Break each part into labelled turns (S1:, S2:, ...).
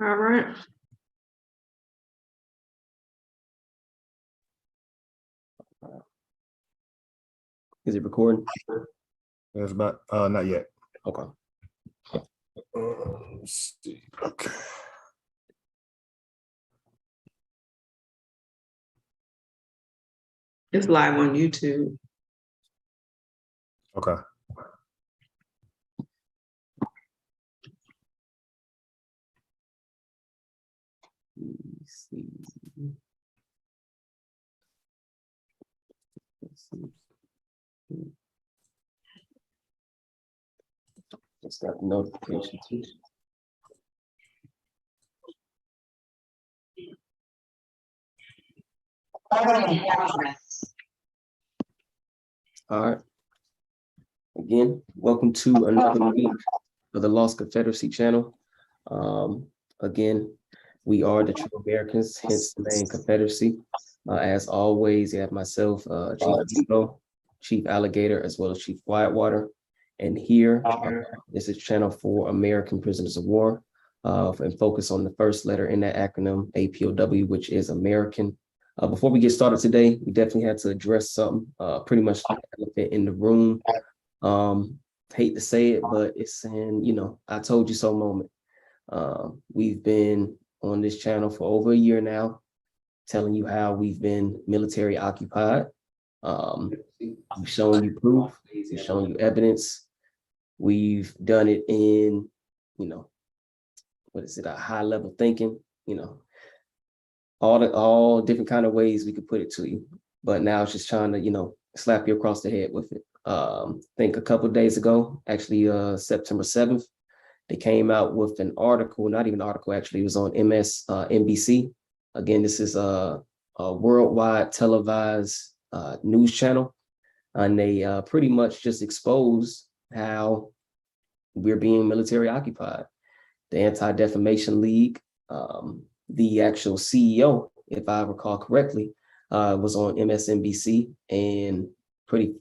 S1: All right.
S2: Is it recording?
S3: It's about not yet.
S2: Okay.
S3: Let's see. Okay.
S1: It's live on YouTube.
S3: Okay.
S2: Let's see. Just got the notification too. All right. Again, welcome to another week of the Lost Confederacy channel. Again, we are the true Americans, hence the name Confederacy. As always, you have myself, Chief Depot, Chief Alligator, as well as Chief Whitewater. And here, this is channel for American Prisoners of War, and focus on the first letter in that acronym, APOW, which is American. Before we get started today, we definitely had to address something, pretty much the elephant in the room. Hate to say it, but it's in, I told you so moment. We've been on this channel for over a year now, telling you how we've been military occupied. We've shown you proof, we've shown you evidence. We've done it in, a high level thinking, all different kind of ways we could put it to you. But now it's just trying to, slap you across the head with it. I think a couple of days ago, actually September 7th, they came out with an article, not even an article, actually, it was on MSNBC. Again, this is a worldwide televised news channel, and they pretty much just exposed how we're being military occupied. The Anti-Defamation League, the actual CEO, if I recall correctly, was on MSNBC and pretty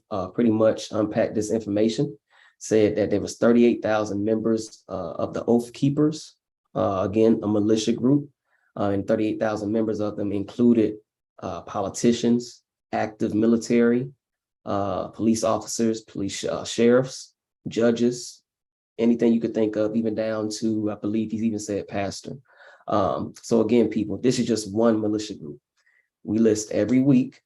S2: much unpacked this information. Said that there was 38,000 members of the Oath Keepers, again, a militia group, and 38,000 members of them included politicians, active military, police officers, police sheriffs, judges, anything you could think of, even down to, I believe he's even said pastor. So again, people, this is just one militia group. We list every week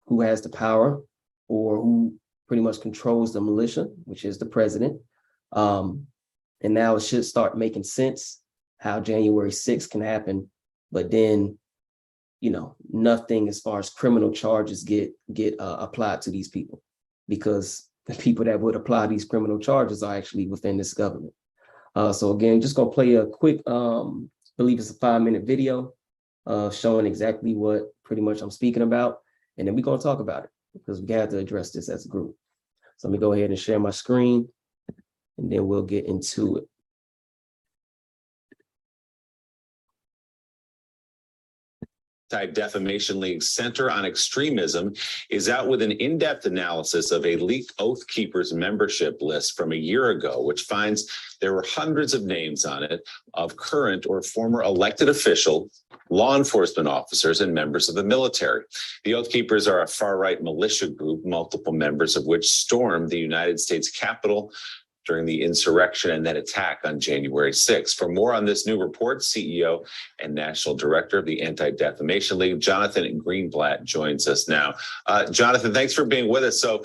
S2: who has the power or who pretty much controls the militia, which is the president. And now it should start making sense how January 6th can happen, but then, nothing as far as criminal charges get applied to these people, because the people that would apply these criminal charges are actually within this government. So again, just gonna play a quick, believe it's a 5-minute video showing exactly what pretty much I'm speaking about. And then we're gonna talk about it because we have to address this as a group. So let me go ahead and share my screen and then we'll get into it.
S4: Anti-Defamation League Center on Extremism is out with an in-depth analysis of a leaked Oath Keepers membership list from a year ago, which finds there were hundreds of names on it of current or former elected official, law enforcement officers, and members of the military. The Oath Keepers are a far-right militia group, multiple members of which stormed the United States Capitol during the insurrection and then attack on January 6th. For more on this new report, CEO and National Director of the Anti-Defamation League, Jonathan Greenblatt, joins us now. Jonathan, thanks for being with us. So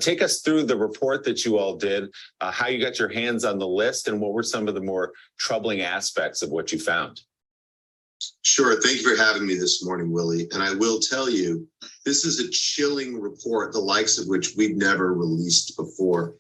S4: take us through the report that you all did, how you got your hands on the list, and what were some of the more troubling aspects of what you found?
S5: Sure. Thank you for having me this morning, Willie. And I will tell you, this is a chilling report, the likes of which we've never released before.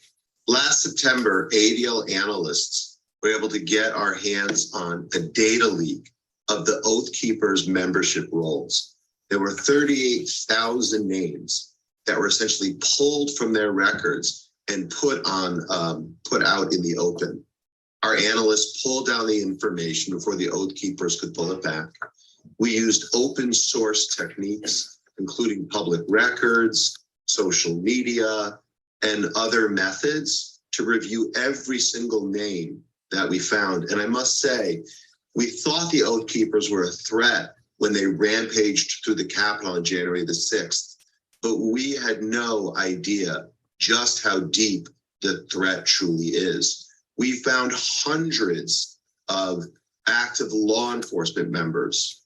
S5: Last September, ADL analysts were able to get our hands on a data leak of the Oath Keepers membership rolls. There were 38,000 names that were essentially pulled from their records and put out in the open. Our analysts pulled down the information before the Oath Keepers could pull it back. We used open source techniques, including public records, social media, and other methods to review every single name that we found. And I must say, We thought the Oath Keepers were a threat when they rampaged through the Capitol on January the 6th, but we had no idea just how deep the threat truly is. We found hundreds of active law enforcement members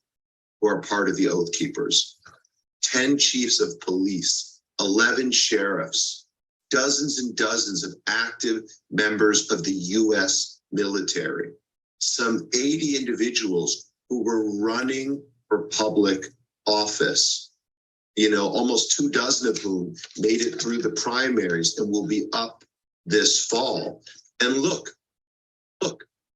S5: who are part of the Oath Keepers, 10 chiefs of police, 11 sheriffs, dozens and dozens of active members of the US military, some 80 individuals who were running for public office, almost 24 of whom made it through the primaries and will be up this fall. And look,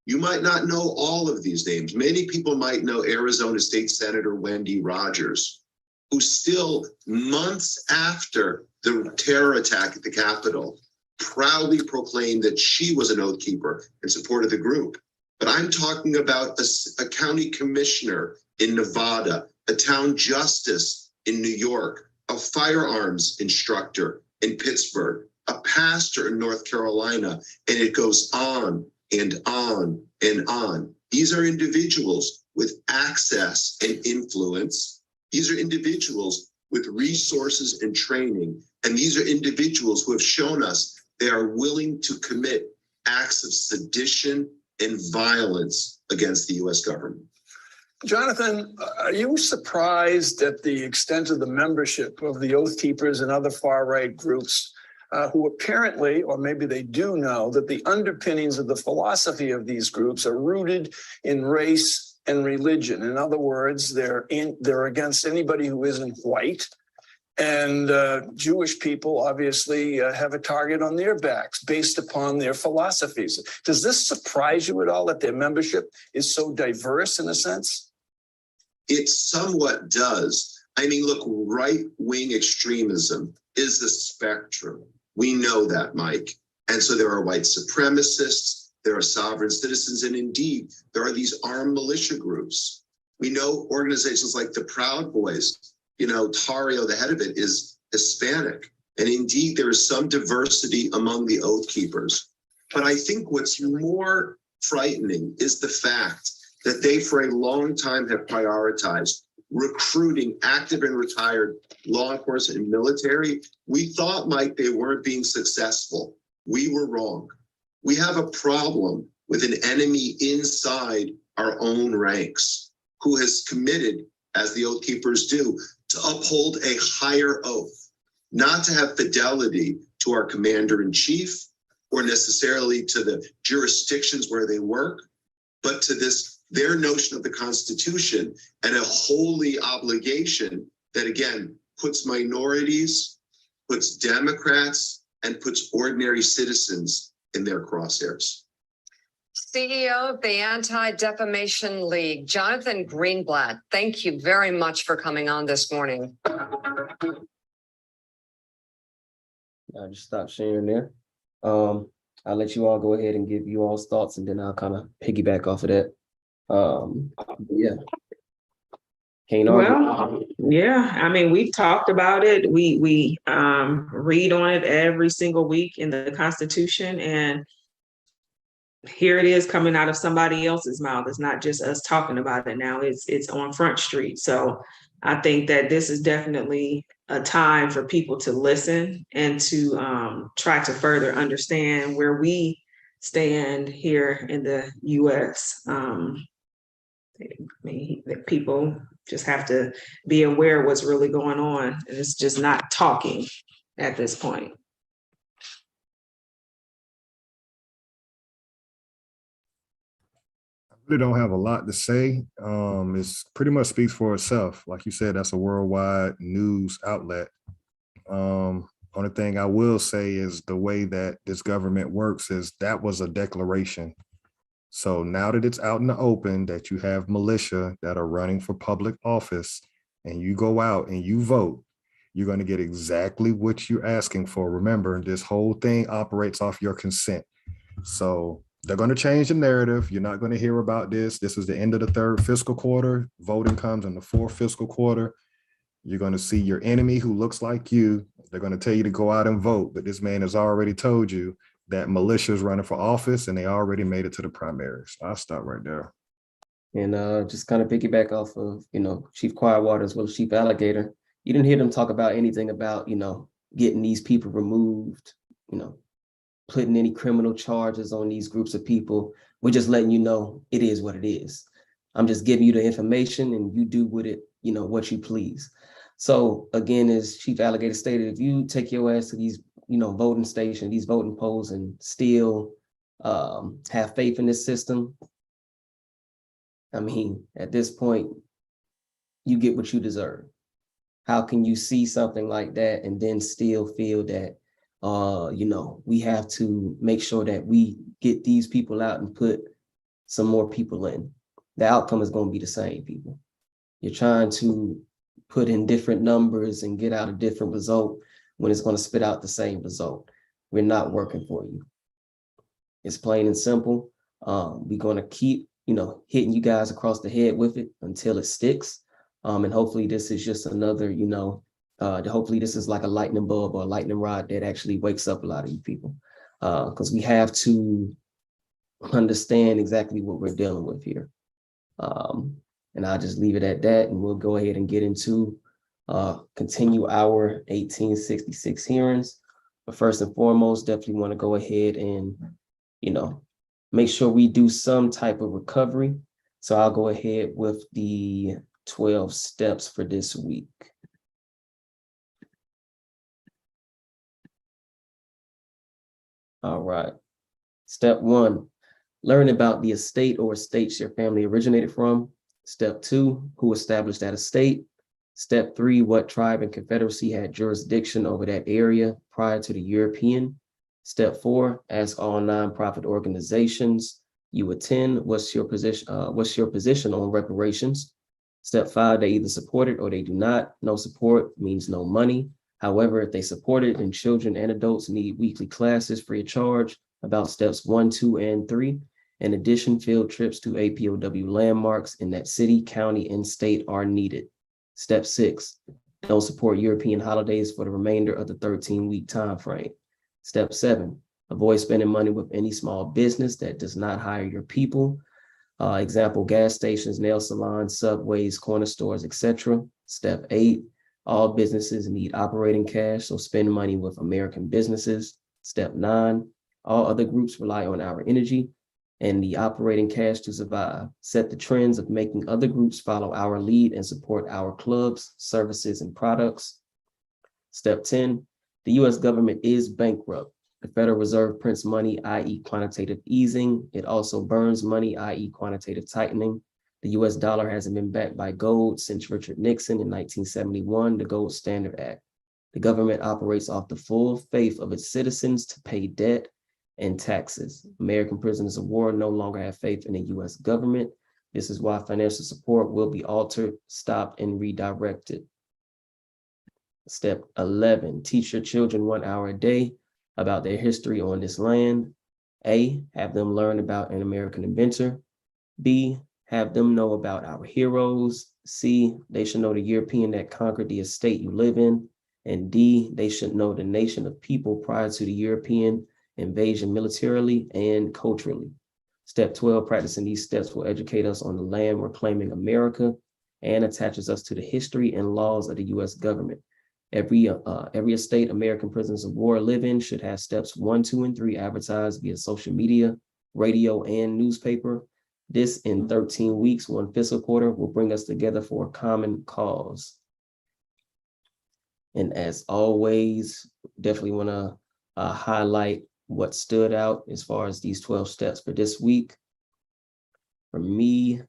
S5: you might not know all of these names. Many people might know Arizona State Senator Wendy Rogers, who still months after the terror attack at the Capitol proudly proclaimed that she was an Oath Keeper in support of the group. But I'm talking about a county commissioner in Nevada, a town justice in New York, a firearms instructor in Pittsburgh, a pastor in North Carolina, and it goes on and on and on. These are individuals with access and influence. These are individuals with resources and training. And these are individuals who have shown us they are willing to commit acts of sedition and violence against the US government.
S1: Jonathan, are you surprised at the extent of the membership of the Oath Keepers and other far-right groups who apparently, or maybe they do know, that the underpinnings of the philosophy of these groups are rooted in race and religion? In other words, they're against anybody who isn't white. And Jewish people obviously have a target on their backs based upon their philosophies. Does this surprise you at all that their membership is so diverse in a sense?
S5: It somewhat does. I mean, look, right-wing extremism is the spectrum. We know that, Mike. And so there are white supremacists, there are sovereign citizens, and indeed, there are these armed militia groups. We know organizations like the Proud Boys, Tario, the head of it, is Hispanic. And indeed, there is some diversity among the Oath Keepers. But I think what's more frightening is the fact that they, for a long time, have prioritized recruiting active and retired law enforcement and military. We thought, Mike, they weren't being successful. We were wrong. We have a problem with an enemy inside our own ranks who has committed, as the Oath Keepers do, to uphold a higher oath, not to have fidelity to our commander-in-chief or necessarily to the jurisdictions where they work, but to their notion of the Constitution and a holy obligation that, again, puts minorities, puts Democrats, and puts ordinary citizens in their crosshairs.
S6: CEO of the Anti-Defamation League, Jonathan Greenblatt, thank you very much for coming on this morning.
S2: I'll just stop sharing there. I'll let you all go ahead and give you all's thoughts, and then I'll kind of piggyback off of that. Yeah. Can't argue.
S7: Well, yeah, I mean, we've talked about it. We read on it every single week in the Constitution, and here it is coming out of somebody else's mouth. It's not just us talking about it now. It's on Front Street. So I think that this is definitely a time for people to listen and to try to further understand where we stand here in the U.S. I mean, people just have to be aware of what's really going on. And it's just not talking at this point.
S3: Really don't have a lot to say. It's pretty much speaks for itself. Like you said, that's a worldwide news outlet. Only thing I will say is the way that this government works is that was a declaration. So now that it's out in the open that you have militia that are running for public office and you go out and you vote, you're going to get exactly what you're asking for. Remember, this whole thing operates off your consent. So they're going to change the narrative. You're not going to hear about this. This is the end of the third fiscal quarter. Voting comes in the fourth fiscal quarter. You're going to see your enemy who looks like you. They're going to tell you to go out and vote. But this man has already told you that militia is running for office and they already made it to the primaries. I'll stop right there.
S2: And just kind of piggyback off of, Chief Quietwater as well as Chief Alligator. You didn't hear them talk about anything about, getting these people removed, putting any criminal charges on these groups of people. We're just letting you know it is what it is. I'm just giving you the information and you do with it, what you please. So again, as Chief Alligator stated, if you take your ass to these, voting stations, these voting polls, and still have faith in this system, I mean, at this point, you get what you deserve. How can you see something like that and then still feel that, we have to make sure that we get these people out and put some more people in? The outcome is going to be the same, people. You're trying to put in different numbers and get out a different result when it's going to spit out the same result. We're not working for you. It's plain and simple. We're going to keep, hitting you guys across the head with it until it sticks. And hopefully this is just another, hopefully this is like a lightning bulb or a lightning rod that actually wakes up a lot of you people. Because we have to understand exactly what we're dealing with here. And I'll just leave it at that, and we'll go ahead and get into continue our 1866 hearings. But first and foremost, definitely want to go ahead and, make sure we do some type of recovery. So I'll go ahead with the 12 steps for this week. All right. Step 1, learn about the estate or estates your family originated from. Step 2, who established that estate. Step 3, what tribe and confederacy had jurisdiction over that area prior to the European. Step 4, ask all nonprofit organizations you attend, what's your position on reparations. Step 5, they either support it or they do not. No support means no money. However, if they support it, then children and adults need weekly classes free of charge about steps 1, 2, and 3. In addition, field trips to APOW landmarks in that city, county, and state are needed. Step 6, don't support European holidays for the remainder of the 13-week time frame. Step 7, avoid spending money with any small business that does not hire your people. Example, gas stations, nail salons, subways, corner stores, etc. Step 8, all businesses need operating cash, so spend money with American businesses. Step 9, all other groups rely on our energy and the operating cash to survive. Set the trends of making other groups follow our lead and support our clubs, services, and products. Step 10, the US government is bankrupt. The Federal Reserve prints money, i.e. quantitative easing. It also burns money, i.e. quantitative tightening. The US dollar hasn't been backed by gold since Richard Nixon in 1971, the Gold Standard Act. The government operates off the full faith of its citizens to pay debt and taxes. American prisoners of war no longer have faith in the US government. This is why financial support will be altered, stopped, and redirected. Step 11, teach your children 1 hour a day about their history on this land. A, have them learn about an American inventor. B, have them know about our heroes. C, they should know the European that conquered the estate you live in. And D, they should know the nation of people prior to the European invasion militarily and culturally. Step 12, practicing these steps will educate us on the land we're claiming America and attaches us to the history and laws of the US government. Every estate American prisoners of war live in should have steps 1, 2, and 3 advertised via social media, radio, and newspaper. This in 13 weeks, 1 fiscal quarter, will bring us together for a common cause. And as always, definitely want to highlight what stood out as far as these 12 steps for this week. For me,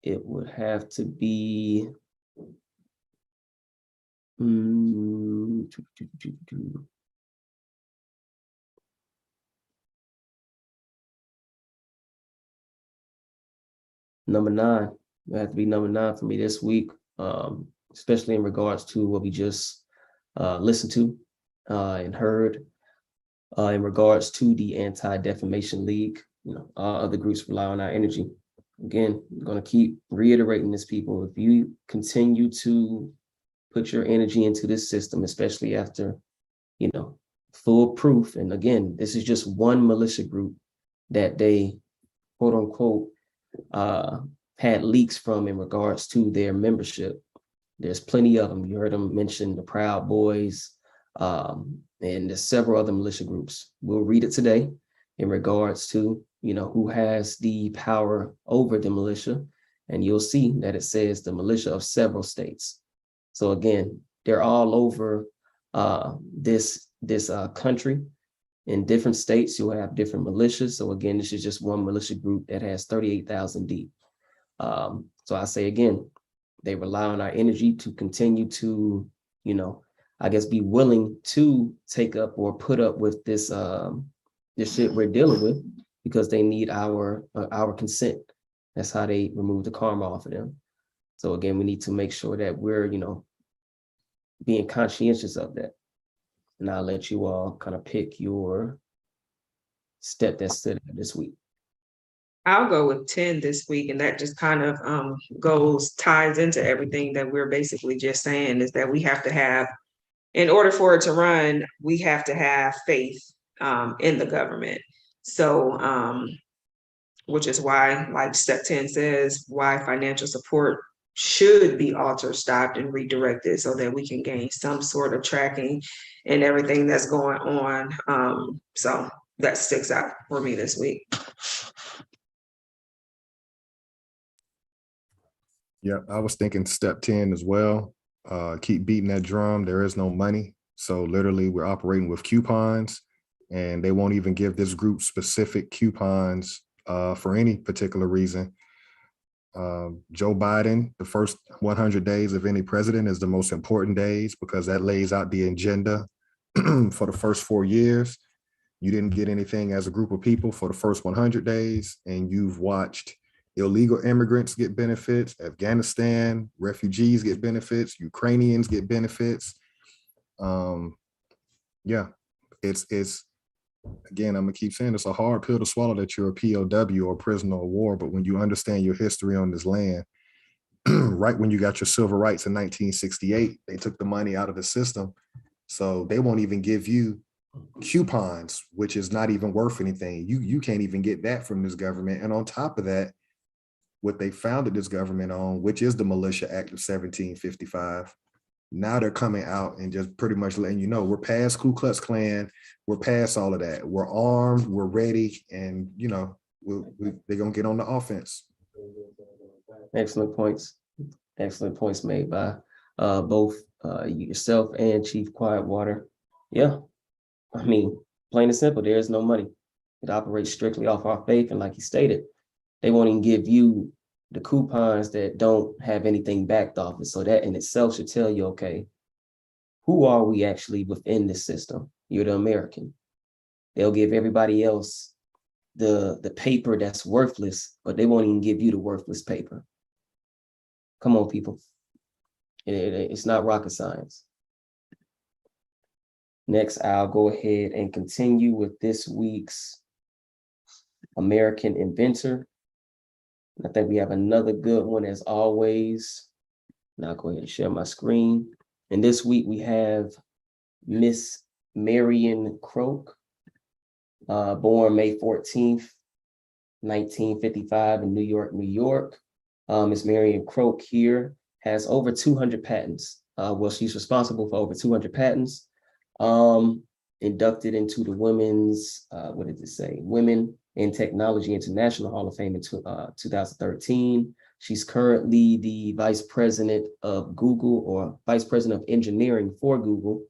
S2: it would have to be number 9. It have to be number 9 for me this week, especially in regards to what we just listened to and heard in regards to the Anti-Defamation League. Other groups rely on our energy. Again, I'm going to keep reiterating this, people. If you continue to put your energy into this system, especially after, full proof. And again, this is just one militia group that they quote unquote, had leaks from in regards to their membership. There's plenty of them. You heard them mention the Proud Boys, and there's several other militia groups. We'll read it today in regards to, you know, who has the power over the militia. And you'll see that it says the militia of several states. So again, they're all over this country. In different states, you'll have different militias. So again, this is just one militia group that has 38,000 deep. So I say again, they rely on our energy to continue to, you know, I guess be willing to take up or put up with this this shit we're dealing with, because they need our consent. That's how they remove the karma off of them. So again, we need to make sure that we're, you know, being conscientious of that. And I'll let you all kind of pick your step that stood out this week.
S7: I'll go with 10 this week, and that just kind of ties into everything that we're basically just saying, is that we have to have, in order for it to run, we have to have faith in the government. So, which is why, like step 10 says, why financial support should be altered, stopped, and redirected so that we can gain some sort of tracking and everything that's going on. So that sticks out for me this week.
S3: Yeah, I was thinking step 10 as well. Keep beating that drum. There is no money. So literally we're operating with coupons, and they won't even give this group specific coupons for any particular reason. Joe Biden, the first 100 days of any president is the most important days, because that lays out the agenda for the first 4 years. You didn't get anything as a group of people for the first 100 days, and you've watched illegal immigrants get benefits, Afghanistan refugees get benefits, Ukrainians get benefits. Yeah, it's again, I'm gonna keep saying it's a hard pill to swallow that you're a POW or prisoner of war, but when you understand your history on this land, right when you got your civil rights in 1968, they took the money out of the system. So they won't even give you coupons, which is not even worth anything. You can't even get that from this government. And on top of that, what they founded this government on, which is the Militia Act of 1755, now they're coming out and just pretty much letting you know, we're past Ku Klux Klan, we're past all of that. We're armed, we're ready, and you know, they're gonna get on the offense.
S2: Excellent points. Excellent points made by both yourself and Chief Quietwater. Yeah, I mean, plain and simple, there is no money. It operates strictly off our faith, and like you stated, they won't even give you the coupons that don't have anything backed off it. So that in itself should tell you, okay, who are we actually within this system? You're the American. They'll give everybody else the paper that's worthless, but they won't even give you the worthless paper. Come on, people. It's not rocket science. Next, I'll go ahead and continue with this week's American Inventor. I think we have another good one as always. Now I'll go ahead and share my screen. And this week we have Miss Marian Croak, born May 14th, 1955 in New York, New York. Miss Marian Croak here has over 200 patents. Well, she's responsible for over 200 patents. Inducted into the Women's, what did it say? Women in Technology International Hall of Fame in 2013. She's currently the Vice President of Google, or Vice President of Engineering for Google.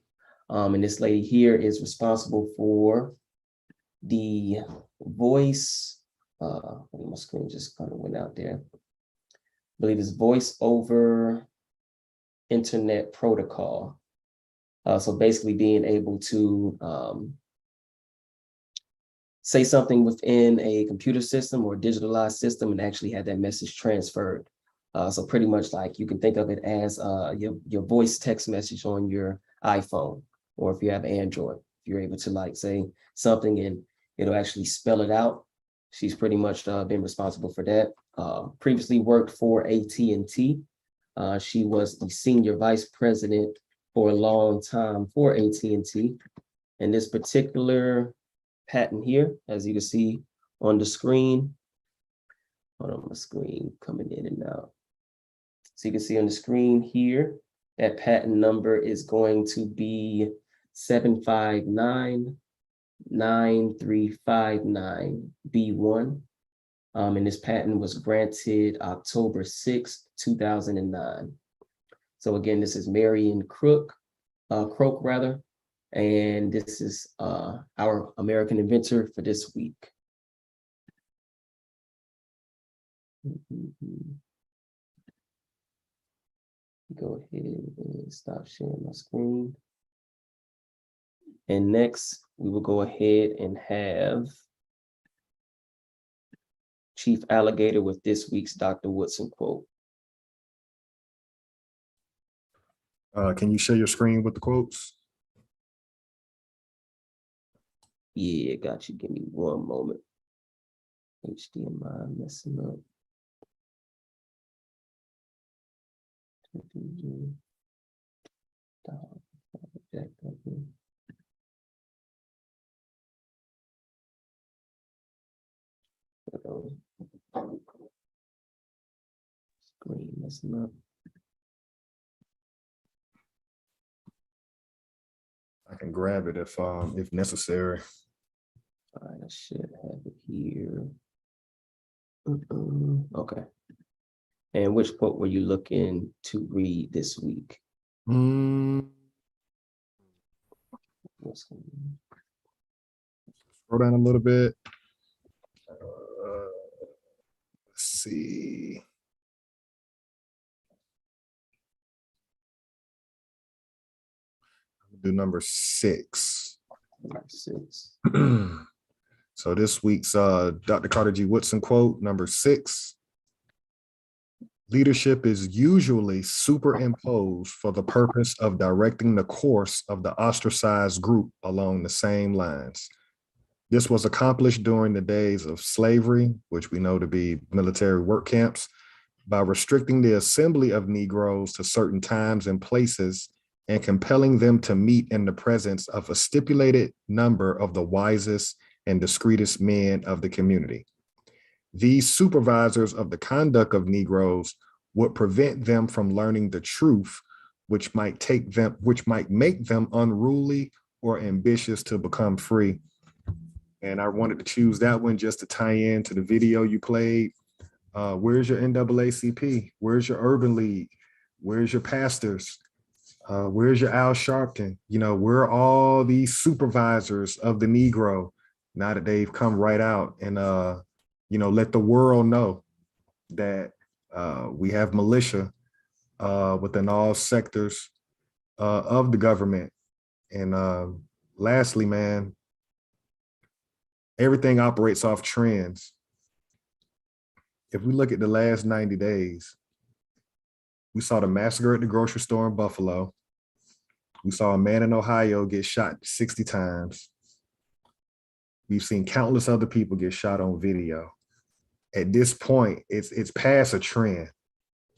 S2: And this lady here is responsible for the voice, my screen just kind of went out there. I believe it's voice over internet protocol. So basically being able to say something within a computer system or digitalized system and actually have that message transferred. So pretty much like you can think of it as your voice text message on your iPhone, or if you have Android, if you're able to like say something and it'll actually spell it out. She's pretty much been responsible for that. Previously worked for AT&T. She was the Senior Vice President for a long time for AT&T. And this particular patent here, as you can see on the screen, Hold on, my screen coming in and out. So you can see on the screen here, that patent number is going to be 7599359B1. And this patent was granted October 6, 2009. So again, this is Marian Croak, and this is our American inventor for this week. Go ahead and stop sharing my screen. And next, we will go ahead and have Chief Alligator with this week's Dr. Woodson quote.
S3: Can you share your screen with the quotes?
S2: Yeah, got you. Give me one moment. HDMI messing up. Screen messing up.
S3: I can grab it if necessary.
S2: All right, I should have it here. Okay. And which quote were you looking to read this week?
S3: Scroll down a little bit. Let's see. Do number 6.
S2: Number 6.
S3: So this week's Dr. Carter G. Woodson quote, number 6. Leadership is usually superimposed for the purpose of directing the course of the ostracized group along the same lines. This was accomplished during the days of slavery, which we know to be military work camps, by restricting the assembly of Negroes to certain times and places and compelling them to meet in the presence of a stipulated number of the wisest and discreetest men of the community. These supervisors of the conduct of Negroes would prevent them from learning the truth, which might make them unruly or ambitious to become free. And I wanted to choose that one just to tie into the video you played. Where's your NAACP? Where's your Urban League? Where's your pastors? Where's your Al Sharpton? You know, where are all these supervisors of the Negro now that they've come right out and, let the world know that we have militia within all sectors of the government. And lastly, man, everything operates off trends. If we look at the last 90 days, we saw the massacre at the grocery store in Buffalo. We saw a man in Ohio get shot 60 times. We've seen countless other people get shot on video. At this point, it's past a trend.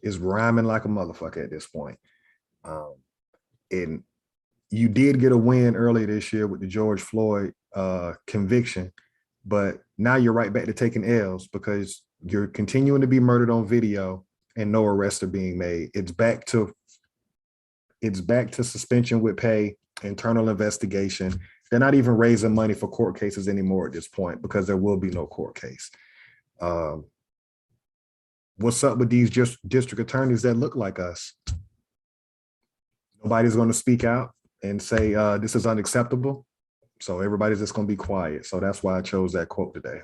S3: It's rhyming like a motherfucker at this point. And you did get a win earlier this year with the George Floyd conviction, but now you're right back to taking L's because you're continuing to be murdered on video and no arrests are being made. It's back to suspension with pay, internal investigation. They're not even raising money for court cases anymore at this point because there will be no court case. What's up with these just district attorneys that look like us? Nobody's going to speak out and say this is unacceptable. So everybody's just going to be quiet. So that's why I chose that quote today.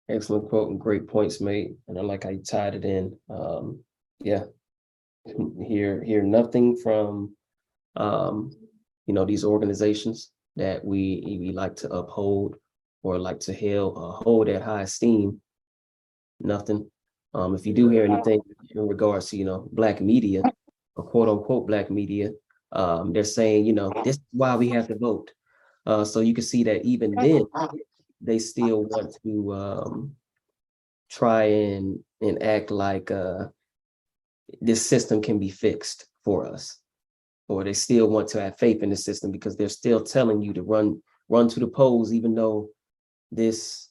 S2: Excellent quote and great points made. And I like how you tied it in. Yeah, hear nothing from, these organizations that we like to uphold or like to hold at high esteem. Nothing. If you do hear anything in regards to, Black media or quote unquote Black media, they're saying, this is why we have to vote. So you can see that even then, they still want to try and act like this system can be fixed for us. or they still want to have faith in the system because they're still telling you to run to the polls, even though this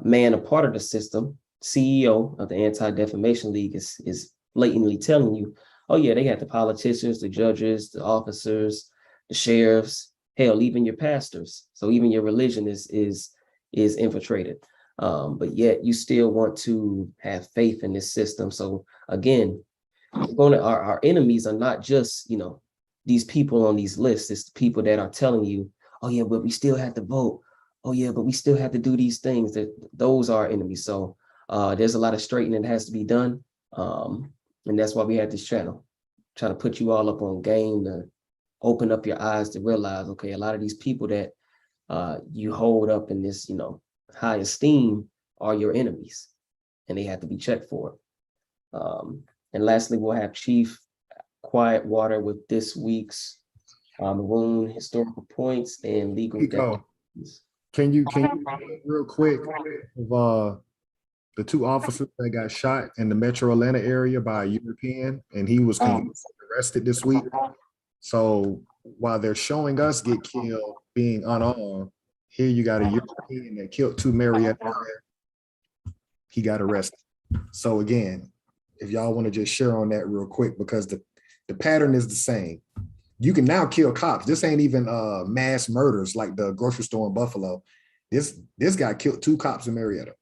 S2: man, a part of the system, CEO of the Anti-Defamation League, is blatantly telling you, oh yeah, they had the politicians, the judges, the officers, the sheriffs, hell, even your pastors. So even your religion is infiltrated. But yet you still want to have faith in this system. So again, our enemies are not just, these people on these lists. It's the people that are telling you, oh yeah, but we still have to vote. Oh yeah, but we still have to do these things. Those are our enemies. So there's a lot of straightening that has to be done. And that's why we had this channel, trying to put you all up on game, to open up your eyes to realize, okay, a lot of these people that you hold up in this, high esteem are your enemies, and they have to be checked for it. And lastly, we'll have Chief Quiet Water with this week's Maroon historical points and legal
S3: Pico, can you real quick of the two officers that got shot in the Metro Atlanta area by a European, and he was arrested this week. So while they're showing us get killed being unarmed, here you got a European that killed two Marian. He got arrested. So again, if y'all want to just share on that real quick, because the pattern is the same. You can now kill cops. This ain't even mass murders like the grocery store in Buffalo. This guy killed two cops in Marietta.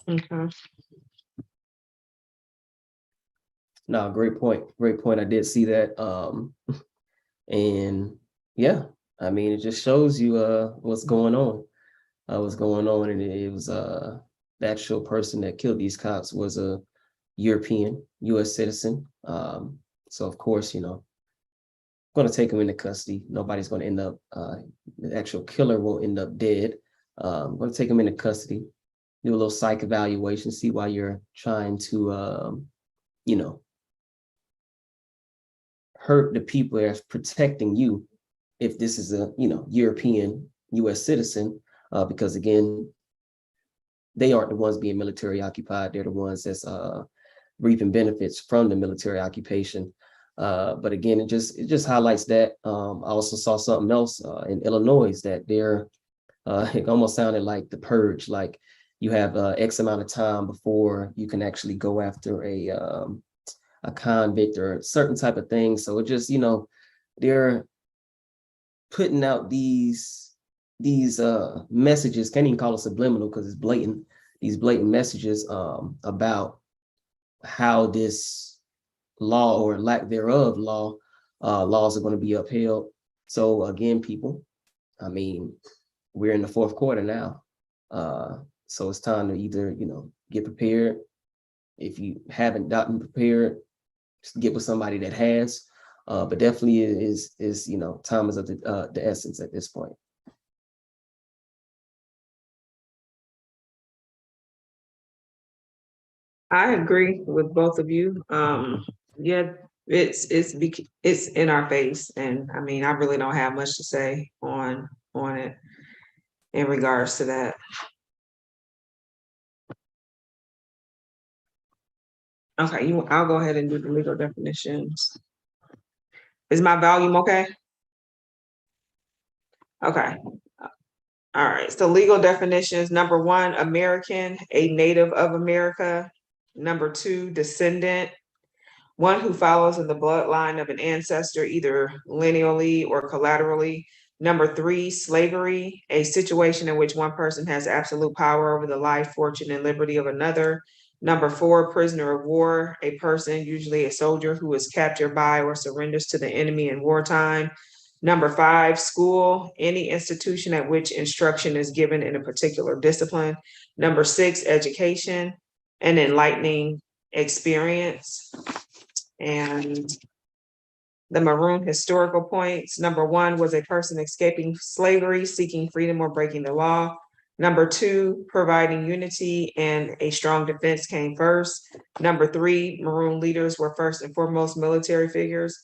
S7: Okay.
S2: No, great point. Great point. I did see that. And yeah, I mean, it just shows you what's going on. And it was the actual person that killed these cops was a European U.S. citizen. So of course, going to take him into custody. Nobody's going to end up, the actual killer won't end up dead. I'm going to take him into custody, do a little psych evaluation, see why you're trying to, hurt the people that's protecting you if this is a, European U.S. citizen, because again, they aren't the ones being military occupied. They're the ones that's reaping benefits from the military occupation. But again, it just highlights that. I also saw something else in Illinois that it almost sounded like the purge, like you have X amount of time before you can actually go after a convict or a certain type of thing. So it just, they're putting out these messages, can't even call it subliminal because it's blatant, these blatant messages about how this law or lack thereof laws are going to be upheld. So again, people, I mean, we're in the fourth quarter now. So it's time to either, get prepared. If you haven't gotten prepared, just get with somebody that has, but definitely is time is of the essence at this point.
S7: I agree with both of you. Yeah, it's in our face, and I mean, I really don't have much to say on it in regards to that. Okay, I'll go ahead and do the legal definitions. Is my volume okay? Okay. All right, so legal definitions. Number one, American, a native of America. Number two, descendant, one who follows in the bloodline of an ancestor, either lineally or collaterally. Number three, slavery, a situation in which one person has absolute power over the life, fortune, and liberty of another. Number four, prisoner of war, a person, usually a soldier, who is captured by or surrenders to the enemy in wartime. Number five, school, any institution at which instruction is given in a particular discipline. Number six, education, an enlightening experience. And the Maroon historical points. Number one was a person escaping slavery, seeking freedom, or breaking the law. Number two, providing unity and a strong defense came first. Number three, Maroon leaders were first and foremost military figures.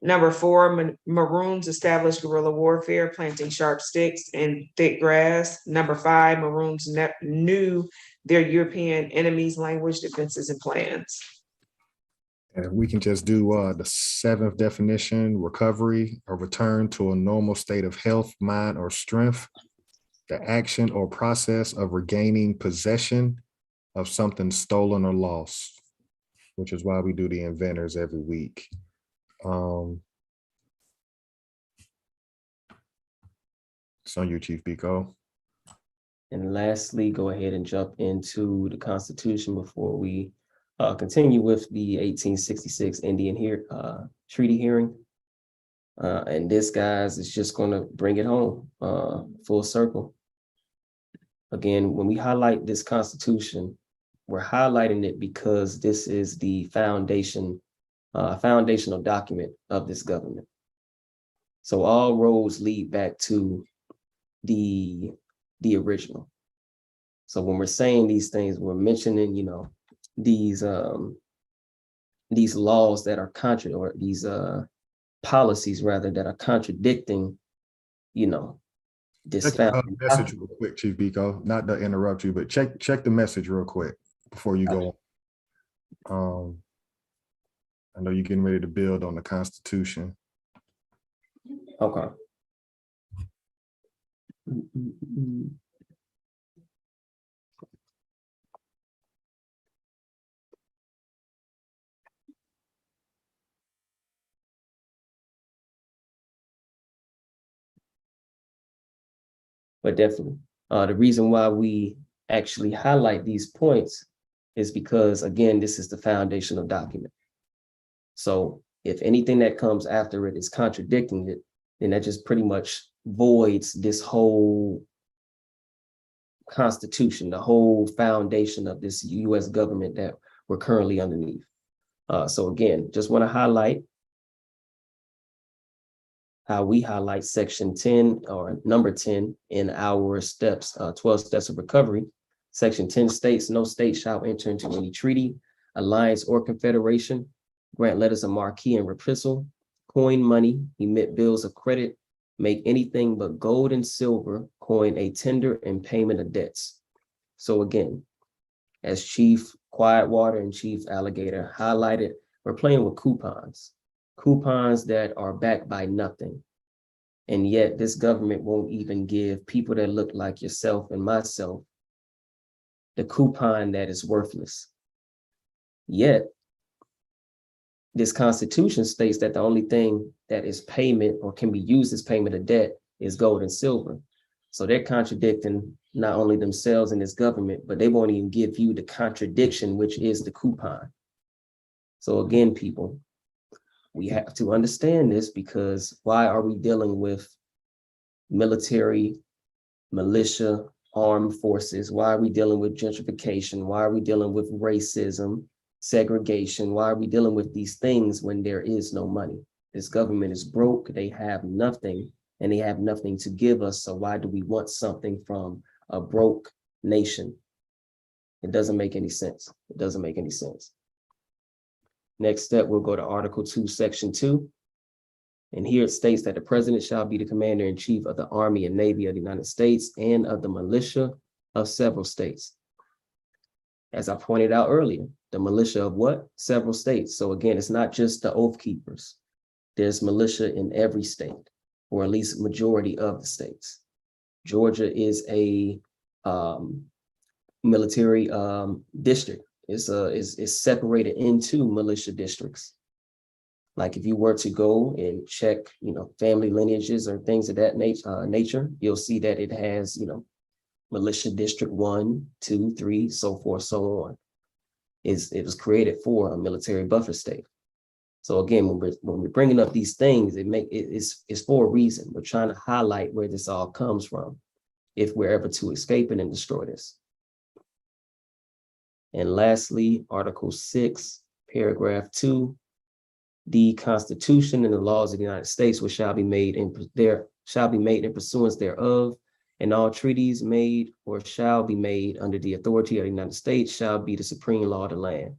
S7: Number four, Maroons established guerrilla warfare, planting sharp sticks in thick grass. Number five, Maroons knew their European enemies' language, defenses, and plans.
S3: And if we can just do the 7th definition, recovery or return to a normal state of health, mind, or strength, the action or process of regaining possession of something stolen or lost, which is why we do the inventors every week. It's on you, Chief Biko.
S2: And lastly, go ahead and jump into the Constitution before we continue with the 1866 Indian Treaty hearing. And this, guys, is just going to bring it home full circle. Again, when we highlight this Constitution, we're highlighting it because this is the foundational document of this government. So all roads lead back to the original. So when we're saying these things, we're mentioning, these laws that are these policies rather that are contradicting, this
S3: Check the message real quick, Chief Biko, not to interrupt you, but check the message real quick before you go on. I know you're getting ready to build on the Constitution.
S2: Okay. But definitely, the reason why we actually highlight these points is because, again, this is the foundational document. So if anything that comes after it is contradicting it, then that just pretty much voids this whole Constitution, the whole foundation of this U.S. government that we're currently underneath. So again, just want to highlight how we highlight section 10 or number 10 in our 12 steps of recovery. Section 10 states, no state shall enter into any treaty, alliance, or confederation, grant letters of marque and reprisal, coin money, emit bills of credit, make anything but gold and silver coin a tender in payment of debts. So again, as Chief Quietwater and Chief Alligator highlighted, we're playing with coupons that are backed by nothing. And yet this government won't even give people that look like yourself and myself the coupon that is worthless. Yet this Constitution states that the only thing that is payment or can be used as payment of debt is gold and silver. So they're contradicting not only themselves and this government, but they won't even give you the contradiction, which is the coupon. So again, people, we have to understand this, because why are we dealing with military, militia, armed forces? Why are we dealing with gentrification? Why are we dealing with racism, segregation? Why are we dealing with these things when there is no money? This government is broke, they have nothing, and they have nothing to give us. So why do we want something from a broke nation? It doesn't make any sense. It doesn't make any sense. Next step, we'll go to Article 2, Section 2. And here it states that the president shall be the commander-in-chief of the Army and Navy of the United States and of the militia of several states. As I pointed out earlier, the militia of what? Several states. So again, it's not just the Oath Keepers. There's militia in every state, or at least majority of the states. Georgia is a military district. It's separated into militia districts. Like if you were to go and check, family lineages or things of that nature, you'll see that it has, militia district 1, 2, 3, so forth, so on. It was created for a military buffer state. So again, when we're bringing up these things, it's for a reason. We're trying to highlight where this all comes from, if we're ever to escape it and destroy this. And lastly, Article 6, Paragraph 2, the Constitution and the laws of the United States, which shall be made in pursuance thereof, and all treaties made or shall be made under the authority of the United States shall be the supreme law of the land,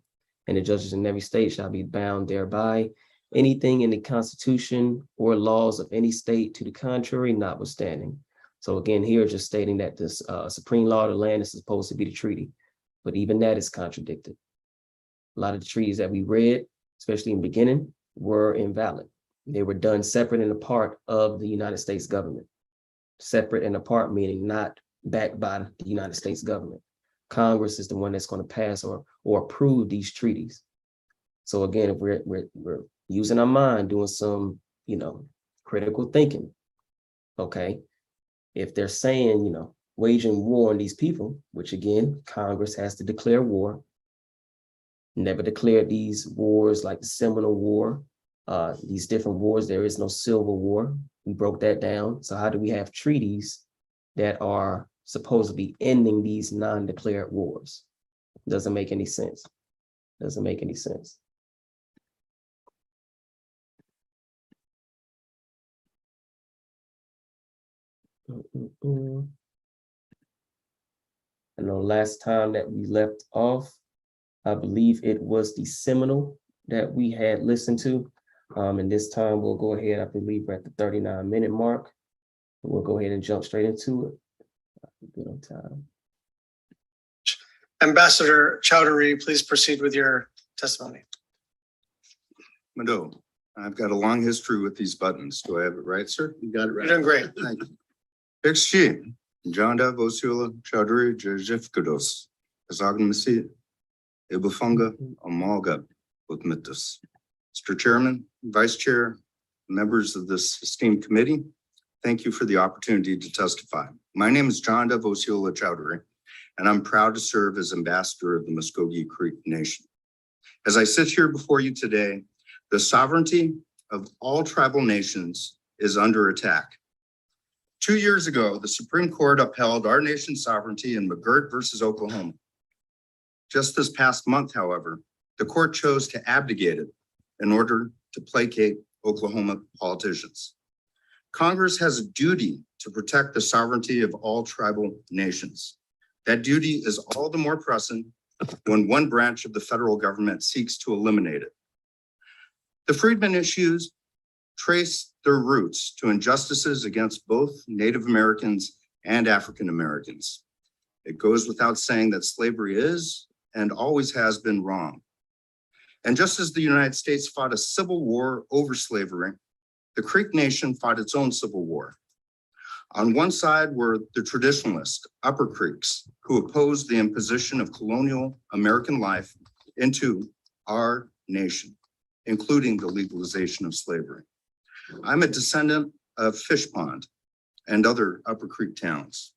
S2: and the judges in every state shall be bound thereby. Anything in the Constitution or laws of any state to the contrary notwithstanding. So again, here just stating that this supreme law of the land is supposed to be the treaty, but even that is contradicted. A lot of the treaties that we read especially in the beginning, were invalid. They were done separate and apart of the United States government. Separate and apart meaning not backed by the United States government. Congress is the one that's going to pass or approve these treaties. So again, if we're using our mind, doing some, critical thinking, okay, if they're saying, waging war on these people, which again, Congress has to declare war, never declared these wars like the Seminole War, these different wars, there is no Civil War. We broke that down. So how do we have treaties that are supposed to be ending these non-declared wars? Doesn't make any sense. Doesn't make any sense. I know last time that we left off, I believe it was the Seminole that we had listened to. And this time we'll go ahead, I believe we're at the 39-minute mark. We'll go ahead and jump straight into it. Good on time.
S8: Ambassador Chowdhury, please proceed with your testimony.
S9: Mado, I've got a long history with these buttons. Do I have it right, sir?
S8: You got it right. You're doing great.
S9: Thank you. XG, Janda Vosula Chowdhury Jajifkados, Azagmasi, Ibufunga, Amalga, Utmitus. Mr. Chairman, Vice Chair, members of this esteemed committee, thank you for the opportunity to testify. My name is Janda Vosula Chowdhury, and I'm proud to serve as ambassador of the Muskogee Creek Nation. As I sit here before you today, the sovereignty of all tribal nations is under attack. 2 years ago, the Supreme Court upheld our nation's sovereignty in McGirt versus Oklahoma. Just this past month, however, the court chose to abdicate it in order to placate Oklahoma politicians. Congress has a duty to protect the sovereignty of all tribal nations. That duty is all the more pressing when one branch of the federal government seeks to eliminate it. The Freedmen issues trace their roots to injustices against both Native Americans and African Americans. It goes without saying that slavery is and always has been wrong. And just as the United States fought a civil war over slavery, the Creek Nation fought its own civil war. On one side were the traditionalist Upper Creeks, who opposed the imposition of colonial American life into our nation, including the legalization of slavery. I'm a descendant of Fish Pond and other Upper Creek towns.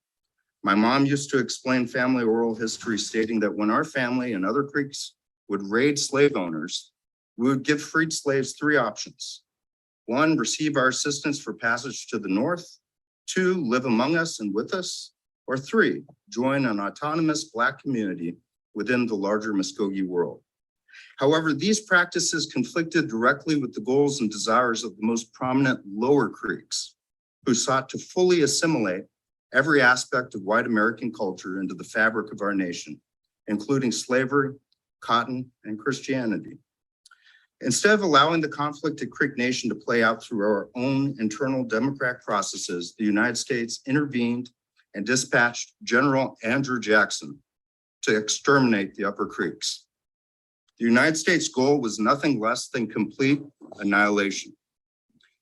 S9: My mom used to explain family oral history, stating that when our family and other Creeks would raid slave owners, we would give freed slaves three options. 1, receive our assistance for passage to the north. 2, live among us and with us. Or 3, join an autonomous Black community within the larger Muskogee world. However, these practices conflicted directly with the goals and desires of the most prominent Lower Creeks, who sought to fully assimilate every aspect of white American culture into the fabric of our nation, including slavery, cotton, and Christianity. Instead of allowing the conflict at Creek Nation to play out through our own internal democratic processes, the United States intervened and dispatched General Andrew Jackson to exterminate the Upper Creeks. The United States goal was nothing less than complete annihilation.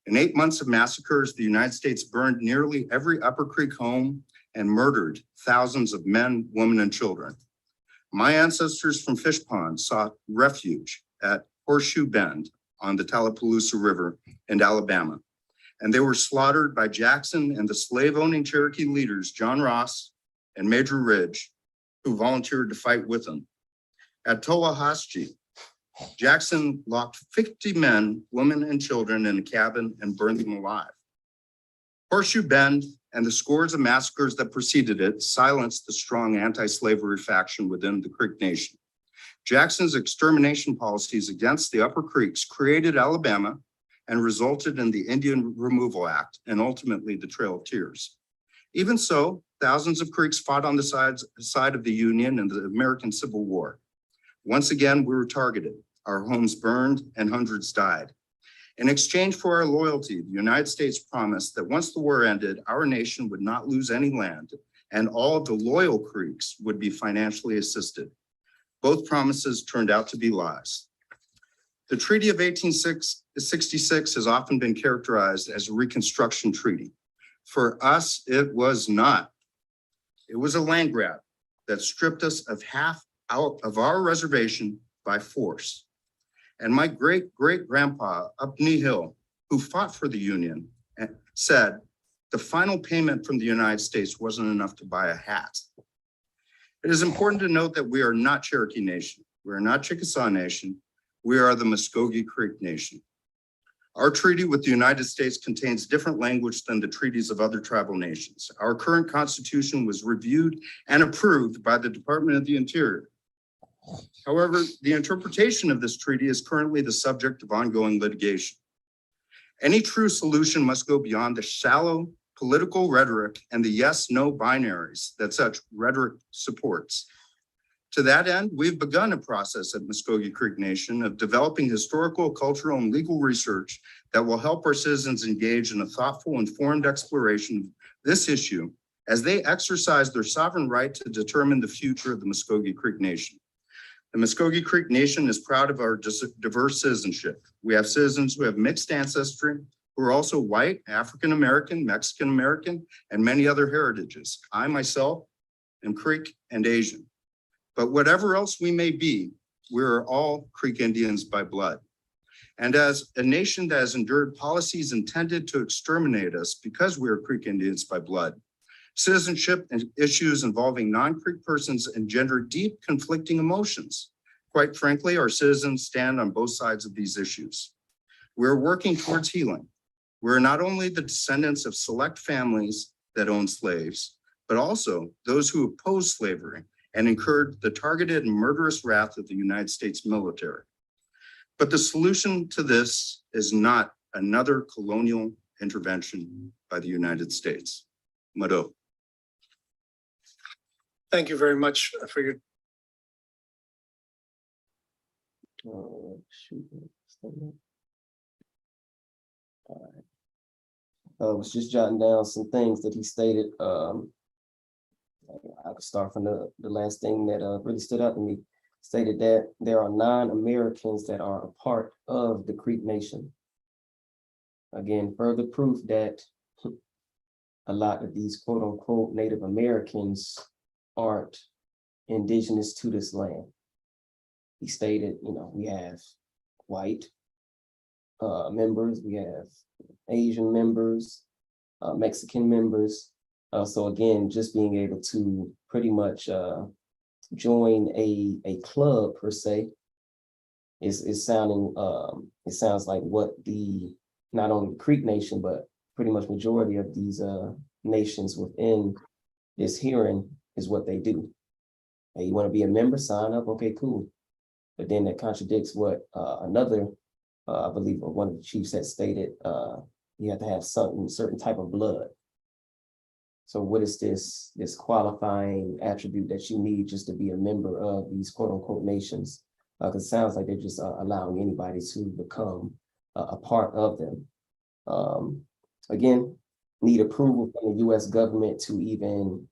S9: In 8 months of massacres, the United States burned nearly every Upper Creek home and murdered thousands of men, women, and children. My ancestors from Fish Pond sought refuge at Horseshoe Bend on the Tallapoosa River in Alabama, and they were slaughtered by Jackson and the slave-owning Cherokee leaders, John Ross and Major Ridge, who volunteered to fight with them. At Toahaschi, Jackson locked 50 men, women, and children in a cabin and burned them alive. Horseshoe Bend and the scores of massacres that preceded it silenced the strong anti-slavery faction within the Creek Nation. Jackson's extermination policies against the Upper Creeks created Alabama and resulted in the Indian Removal Act and ultimately the Trail of Tears. Even so, thousands of Creeks fought on the side of the Union in the American Civil War. Once again, we were targeted. Our homes burned and hundreds died. In exchange for our loyalty, the United States promised that once the war ended, our nation would not lose any land and all of the loyal Creeks would be financially assisted. Both promises turned out to be lies. The Treaty of 1866 has often been characterized as a Reconstruction treaty. For us, it was not. It was a land grab that stripped us of half out of our reservation by force. And my great-great-grandpa up Knee Hill, who fought for the Union, said the final payment from the United States wasn't enough to buy a hat. It is important to note that we are not Cherokee Nation. We are not Chickasaw Nation. We are the Muskogee Creek Nation. Our treaty with the United States contains different language than the treaties of other tribal nations. Our current constitution was reviewed and approved by the Department of the Interior. However, the interpretation of this treaty is currently the subject of ongoing litigation. Any true solution must go beyond the shallow political rhetoric and the yes-no binaries that such rhetoric supports. To that end, we've begun a process at Muskogee Creek Nation of developing historical, cultural, and legal research that will help our citizens engage in a thoughtful, informed exploration of this issue as they exercise their sovereign right to determine the future of the Muskogee Creek Nation. The Muskogee Creek Nation is proud of our diverse citizenship. We have citizens who have mixed ancestry, who are also white, African-American, Mexican-American, and many other heritages. I myself am Creek and Asian. But whatever else we may be, we're all Creek Indians by blood. And as a nation that has endured policies intended to exterminate us because we are Creek Indians by blood, citizenship and issues involving non-Creek persons engender deep conflicting emotions. Quite frankly, our citizens stand on both sides of these issues. We're working towards healing. We're not only the descendants of select families that owned slaves, but also those who opposed slavery and incurred the targeted and murderous wrath of the United States military. But the solution to this is not another colonial intervention by the United States. Mado.
S8: Thank you very much for your
S2: I was just jotting down some things that he stated. I could start from the last thing that really stood out to me. Stated that there are 9 Americans that are a part of the Creek Nation. Again, further proof that a lot of these quote unquote Native Americans aren't indigenous to this land. He stated, we have white members, we have Asian members, Mexican members. So again, just being able to pretty much join a club per se is sounding it sounds like what the not only the Creek Nation but pretty much majority of these nations within this hearing is what they do. Hey, you want to be a member, sign up, okay, cool. But then that contradicts what another I believe one of the chiefs had stated, you have to have certain type of blood. So what is this qualifying attribute that you need just to be a member of these quote unquote nations? Because it sounds like they're just allowing anybody to become a part of them. Again, need approval from the US government to even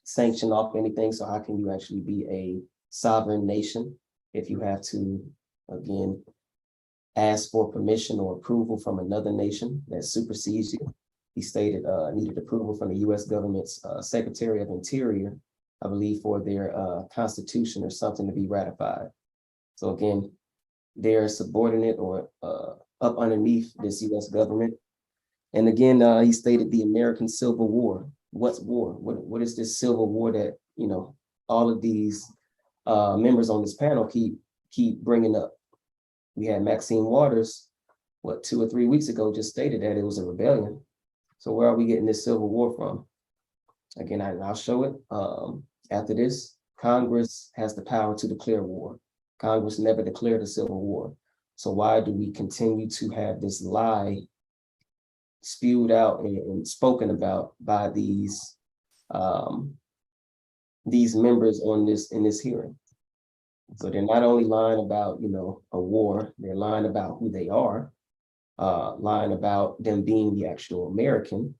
S2: sanction off anything. So how can you actually be a sovereign nation if you have to, again, ask for permission or approval from another nation that supersedes you? He stated needed approval from the US government's Secretary of Interior, I believe, for their constitution or something to be ratified. So again, they're subordinate or up underneath this US government. And again, he stated the American Civil War. What's war? What is this Civil War that, all of these members on this panel keep bringing up? We had Maxine Waters, 2 or 3 weeks ago, just stated that it was a rebellion. So where are we getting this Civil War from? Again, I'll show it. After this, Congress has the power to declare war. Congress never declared a Civil War. So why do we continue to have this lie spewed out and spoken about by these members in this hearing? So they're not only lying about, a war, they're lying about who they are, lying about them being the actual American,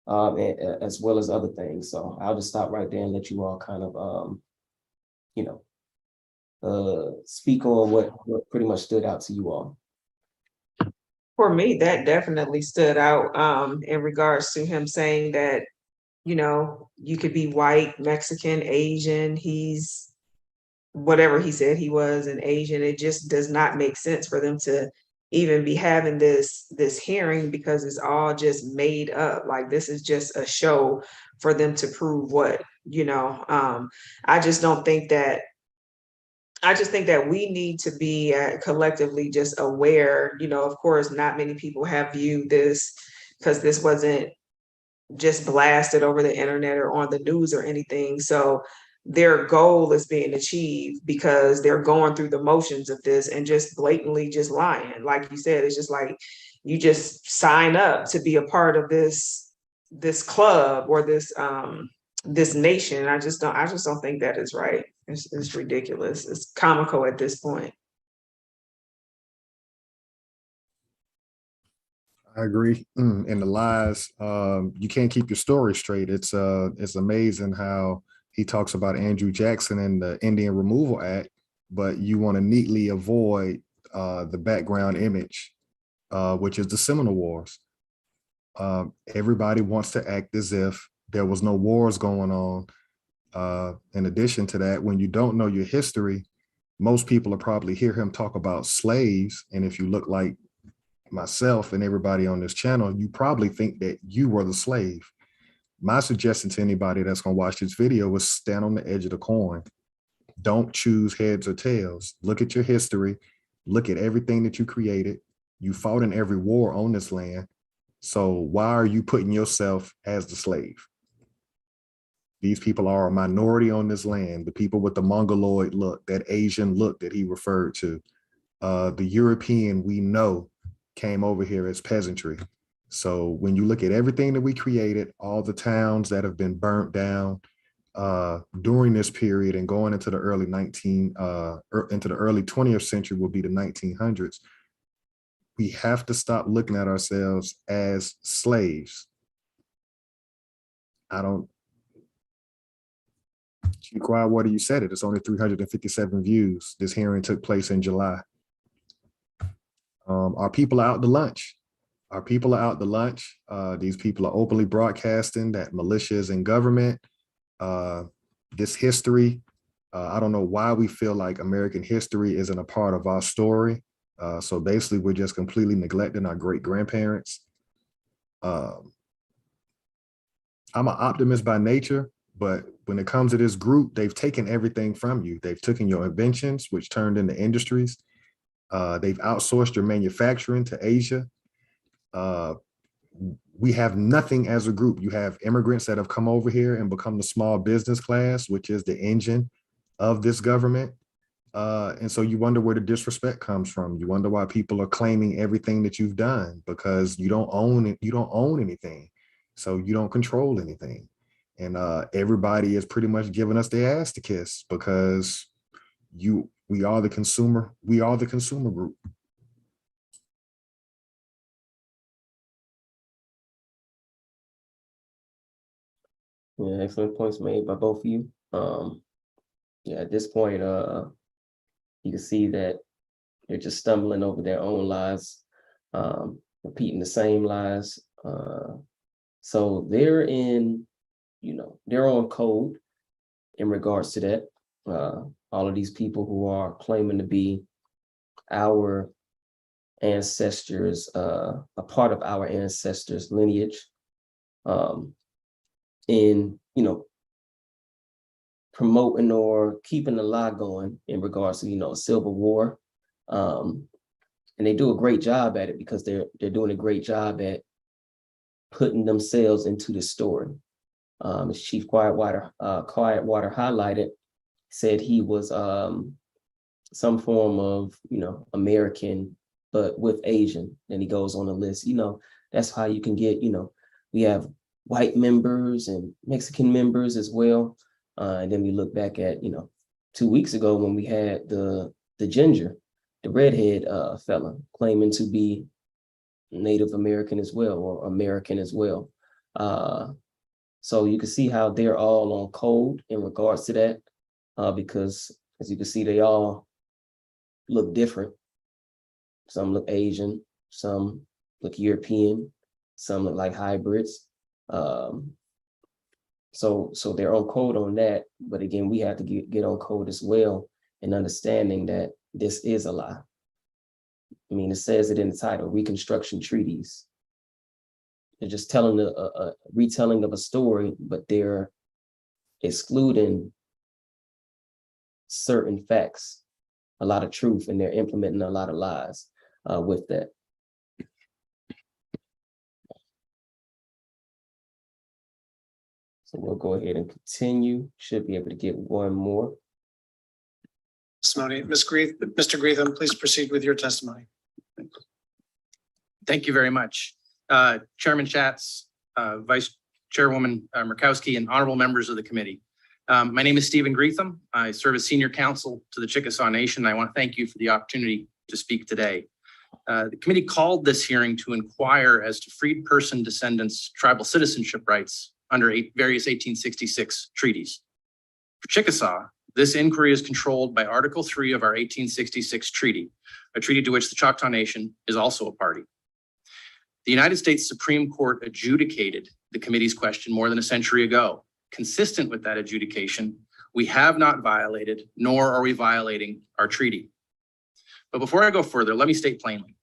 S2: as well as other things. So I'll just stop right there and let you all kind of, speak on what pretty much stood out to you all.
S7: For me, that definitely stood out in regards to him saying that, you know, you could be white, Mexican, Asian, he's whatever he said he was, an Asian. It just does not make sense for them to even be having this hearing, because it's all just made up. Like, this is just a show for them to prove what, you know. I just think that we need to be collectively just aware. You know, of course, not many people have viewed this, because this wasn't just blasted over the internet or on the news or anything. So their goal is being achieved because they're going through the motions of this and just blatantly just lying. Like you said, it's just like you just sign up to be a part of this club or this nation. I just don't think that is right. It's ridiculous. It's comical at this point.
S3: I agree. And the lies, you can't keep your story straight. It's amazing how he talks about Andrew Jackson and the Indian Removal Act, but you want to neatly avoid the background image, which is the Seminole Wars. Everybody wants to act as if there was no wars going on. In addition to that, when you don't know your history, most people will probably hear him talk about slaves. And if you look like myself and everybody on this channel, you probably think that you were the slave. My suggestion to anybody that's going to watch this video is stand on the edge of the coin. Don't choose heads or tails. Look at your history. Look at everything that you created. You fought in every war on this land. So why are you putting yourself as the slave? These people are a minority on this land. The people with the Mongoloid look, that Asian look that he referred to. The European, we know, came over here as peasantry. So when you look at everything that we created, all the towns that have been burnt down during this period and going into the early 20th century will be the 1900s. We have to stop looking at ourselves as slaves. Chief Why, you said it. It's only 357 views. This hearing took place in July. Our people are out to lunch. Our people are out to lunch. These people are openly broadcasting that militia is in government. This history, I don't know why we feel like American history isn't a part of our story. So basically, we're just completely neglecting our great-grandparents. I'm an optimist by nature, but when it comes to this group, they've taken everything from you. They've taken your inventions, which turned into industries. They've outsourced your manufacturing to Asia. We have nothing as a group. You have immigrants that have come over here and become the small business class, which is the engine of this government. And so you wonder where the disrespect comes from. You wonder why people are claiming everything that you've done, because you don't own it. You don't own anything. So you don't control anything. And everybody is pretty much giving us their ass to kiss because we are the consumer. We are the consumer group.
S2: Yeah, excellent points made by both of you. Yeah, at this point, you can see that they're just stumbling over their own lies, repeating the same lies. So they're in, they're on code in regards to that. All of these people who are claiming to be our ancestors, a part of our ancestors' lineage, in, promoting or keeping the lie going in regards to, a civil war. And they do a great job at it because they're doing a great job at putting themselves into the story. As Chief Quietwater highlighted, said he was some form of, American, but with Asian. Then he goes on the list. That's how you can get, we have white members and Mexican members as well. And then we look back at, 2 weeks ago when we had the ginger, the redhead fella claiming to be Native American as well, or American as well. So you can see how they're all on code in regards to that, because As you can see, they all look different. Some look Asian, some look European, some look like hybrids. So they're on code on that. But again, we have to get on code as well in understanding that this is a lie. I mean, it says it in the title, Reconstruction Treaties. They're just telling a retelling of a story, but they're excluding certain facts, a lot of truth, and they're implementing a lot of lies with that. So we'll go ahead and continue. Should be able to get one more.
S8: Testimony. Mr. Greetham, please proceed with your testimony.
S10: Thank you very much. Chairman Schatz, Vice Chairwoman Murkowski, and honorable members of the committee. My name is Stephen Greetham. I serve as senior counsel to the Chickasaw Nation. I want to thank you for the opportunity to speak today. The committee called this hearing to inquire as to freed person descendants' tribal citizenship rights under various 1866 treaties. For Chickasaw, this inquiry is controlled by Article 3 of our 1866 treaty, a treaty to which the Choctaw Nation is also a party. The United States Supreme Court adjudicated the committee's question more than a century ago. Consistent with that adjudication, we have not violated, nor are we violating our treaty. But before I go further, let me state plainly,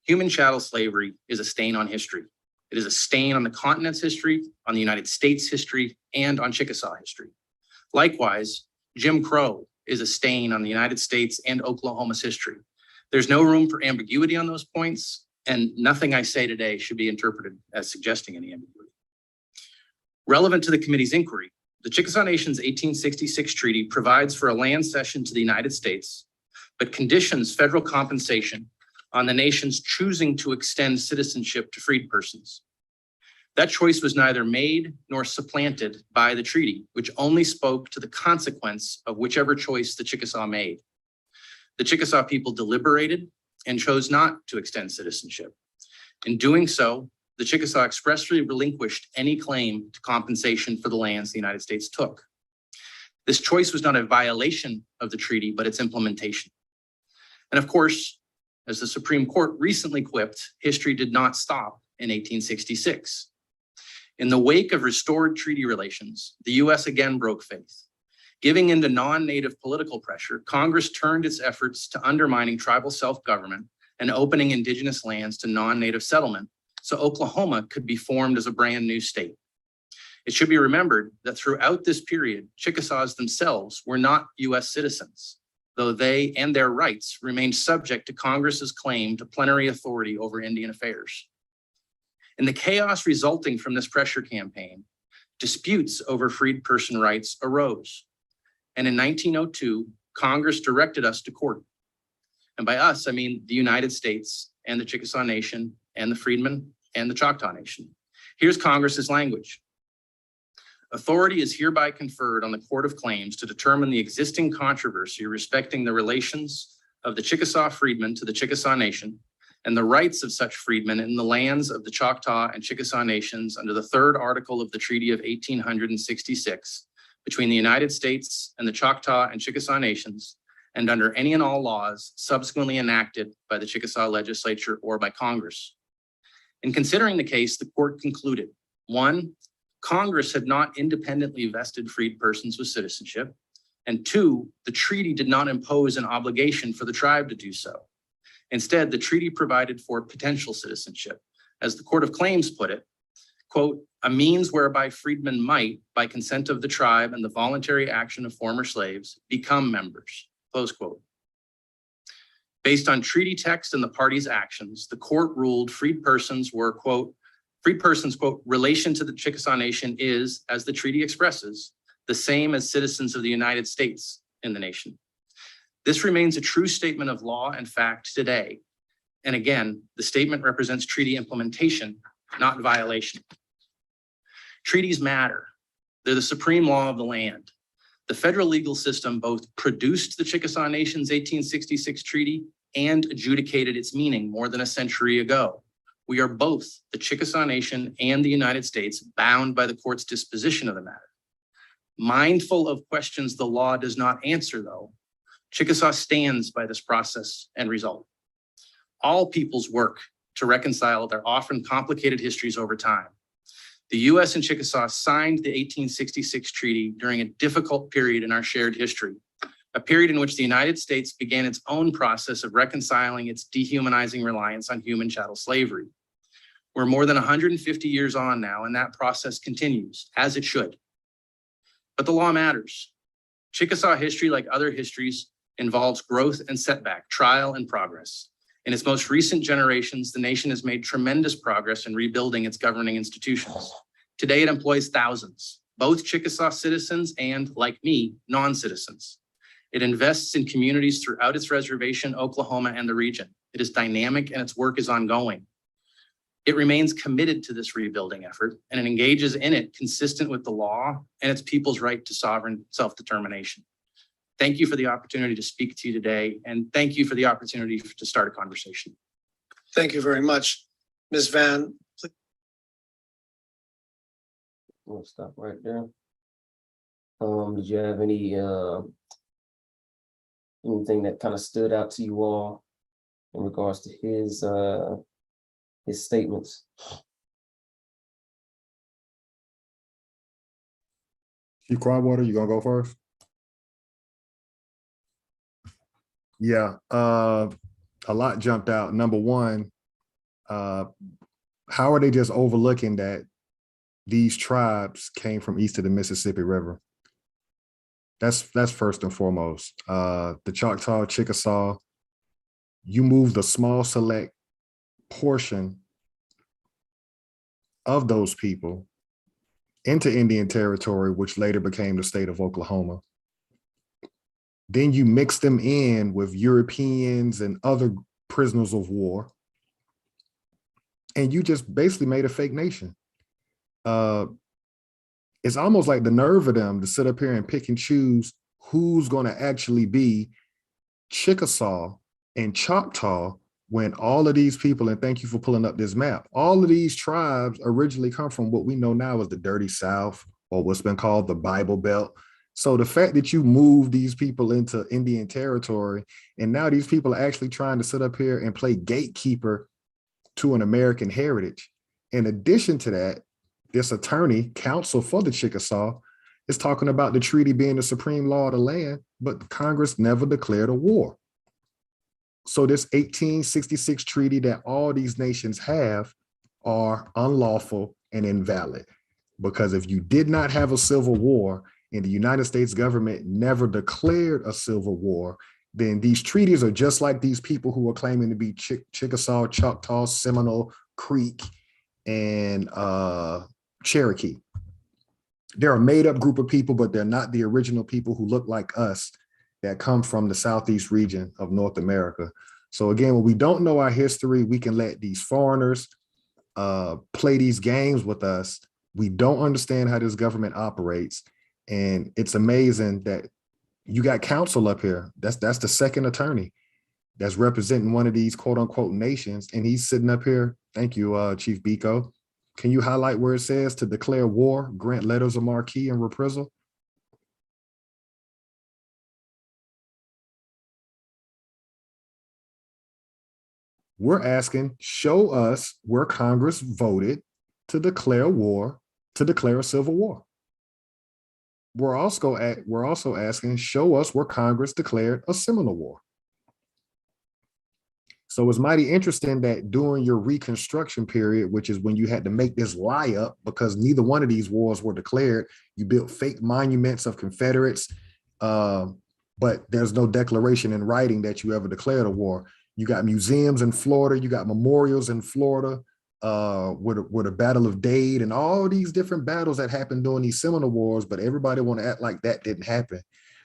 S10: human chattel slavery is a stain on history. It is a stain on the continent's history, on the United States history, and on Chickasaw history. Likewise, Jim Crow is a stain on the United States and Oklahoma's history. There's no room for ambiguity on those points, and nothing I say today should be interpreted as suggesting any ambiguity. Relevant to the committee's inquiry, the Chickasaw Nation's 1866 treaty provides for a land cession to the United States, but conditions federal compensation on the nation's choosing to extend citizenship to freed persons. That choice was neither made nor supplanted by the treaty, which only spoke to the consequence of whichever choice the Chickasaw made. The Chickasaw people deliberated and chose not to extend citizenship. In doing so, the Chickasaw expressly relinquished any claim to compensation for the lands the United States took. This choice was not a violation of the treaty, but its implementation. And of course, as the Supreme Court recently quipped, history did not stop in 1866. In the wake of restored treaty relations, the US again broke faith. Giving into non-native political pressure, Congress turned its efforts to undermining tribal self-government and opening indigenous lands to non-native settlement, so Oklahoma could be formed as a brand new state. It should be remembered that throughout this period, Chickasaws themselves were not US citizens, though they and their rights remained subject to Congress's claim to plenary authority over Indian affairs. In the chaos resulting from this pressure campaign, disputes over freed person rights arose. And in 1902, Congress directed us to court. And by us, I mean the United States and the Chickasaw Nation and the Freedmen and the Choctaw Nation. Here's Congress's language. Authority is hereby conferred on the Court of Claims to determine the existing controversy respecting the relations of the Chickasaw freedmen to the Chickasaw Nation and the rights of such freedmen in the lands of the Choctaw and Chickasaw Nations under the third article of the Treaty of 1866 between the United States and the Choctaw and Chickasaw Nations and under any and all laws subsequently enacted by the Chickasaw legislature or by Congress. In considering the case, the court concluded, 1, Congress had not independently vested freed persons with citizenship, and 2, the treaty did not impose an obligation for the tribe to do so. Instead, the treaty provided for potential citizenship. As the Court of Claims put it, quote, a means whereby freedmen might, by consent of the tribe and the voluntary action of former slaves, become members, close quote. Based on treaty text and the parties' actions, the court ruled freed persons were, quote, freed persons, quote, relation to the Chickasaw Nation is, as the treaty expresses, the same as citizens of the United States in the nation. This remains a true statement of law and fact today. And again, the statement represents treaty implementation, not violation. Treaties matter. They're the supreme law of the land. The federal legal system both produced the Chickasaw Nation's 1866 treaty and adjudicated its meaning more than a century ago. We are both, the Chickasaw Nation and the United States, bound by the court's disposition of the matter. Mindful of questions the law does not answer, though, Chickasaw stands by this process and result. All peoples work to reconcile their often complicated histories over time. The U.S. and Chickasaw signed the 1866 treaty during a difficult period in our shared history, a period in which the United States began its own process of reconciling its dehumanizing reliance on human chattel slavery. We're more than 150 years on now, and that process continues, as it should. But the law matters. Chickasaw history, like other histories, involves growth and setback, trial and progress. In its most recent generations, the nation has made tremendous progress in rebuilding its governing institutions. Today, it employs thousands, both Chickasaw citizens and, like me, non-citizens. It invests in communities throughout its reservation, Oklahoma, and the region. It is dynamic and its work is ongoing. It remains committed to this rebuilding effort, and it engages in it consistent with the law and its people's right to sovereign self-determination. Thank you for the opportunity to speak to you today, and thank you for the opportunity to start a conversation.
S8: Thank you very much. Ms. Van, please.
S2: We'll stop right there. Did you have any anything that kind of stood out to you all in regards to his statements?
S3: Chief Croakwater, you gonna go first? Yeah, a lot jumped out. Number one, how are they just overlooking that these tribes came from east of the Mississippi River? That's first and foremost. The Choctaw, Chickasaw, you moved a small select portion of those people into Indian Territory, which later became the state of Oklahoma. Then you mix them in with Europeans and other prisoners of war, and you just basically made a fake nation. It's almost like the nerve of them to sit up here and pick and choose who's going to actually be Chickasaw and Choctaw when all of these people, and thank you for pulling up this map, all of these tribes originally come from what we know now as the Dirty South, or what's been called the Bible Belt. So the fact that you move these people into Indian Territory, and now these people are actually trying to sit up here and play gatekeeper to an American heritage. In addition to that, this attorney, counsel for the Chickasaw, is talking about the treaty being the supreme law of the land, but Congress never declared a war. So this 1866 treaty that all these nations have are unlawful and invalid, because if you did not have a civil war and the United States government never declared a civil war, then these treaties are just like these people who are claiming to be Chickasaw, Choctaw, Seminole, Creek, and Cherokee. They're a made-up group of people, but they're not the original people who look like us that come from the Southeast region of North America. So again, when we don't know our history, we can let these foreigners play these games with us. We don't understand how this government operates. And it's amazing that you got counsel up here. That's the second attorney that's representing one of these quote unquote nations. And he's sitting up here. Thank you, Chief Biko. Can you highlight where it says to declare war, grant letters of marque and reprisal? We're asking, show us where Congress voted to declare war, to declare a civil war. We're also asking, show us where Congress declared a Seminole War. So it's mighty interesting that during your Reconstruction period, which is when you had to make this lie up because neither one of these wars were declared, you built fake monuments of Confederates, but there's no declaration in writing that you ever declared a war. You got museums in Florida, you got memorials in Florida, with the Battle of Dade and all these different battles that happened during these Seminole Wars, but everybody want to act like that didn't happen.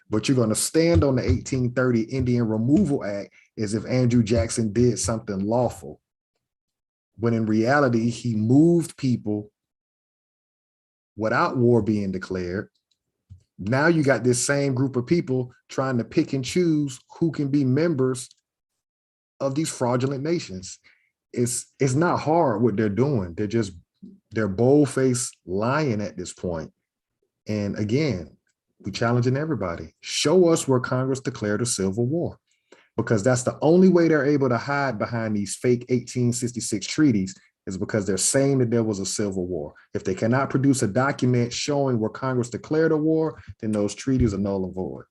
S3: But you're going to stand on the 1830 Indian Removal Act as if Andrew Jackson did something lawful, when in reality, he moved people without war being declared. Now you got this same group of people trying to pick and choose who can be members of these fraudulent nations. It's not hard what they're doing. They're bold-faced lying at this point. And again, we challenging everybody. Show us where Congress declared a civil war, because that's the only way they're able to hide behind these fake 1866 treaties, is because they're saying that there was a civil war. If they cannot produce a document showing where Congress declared a war, then those treaties are null and void.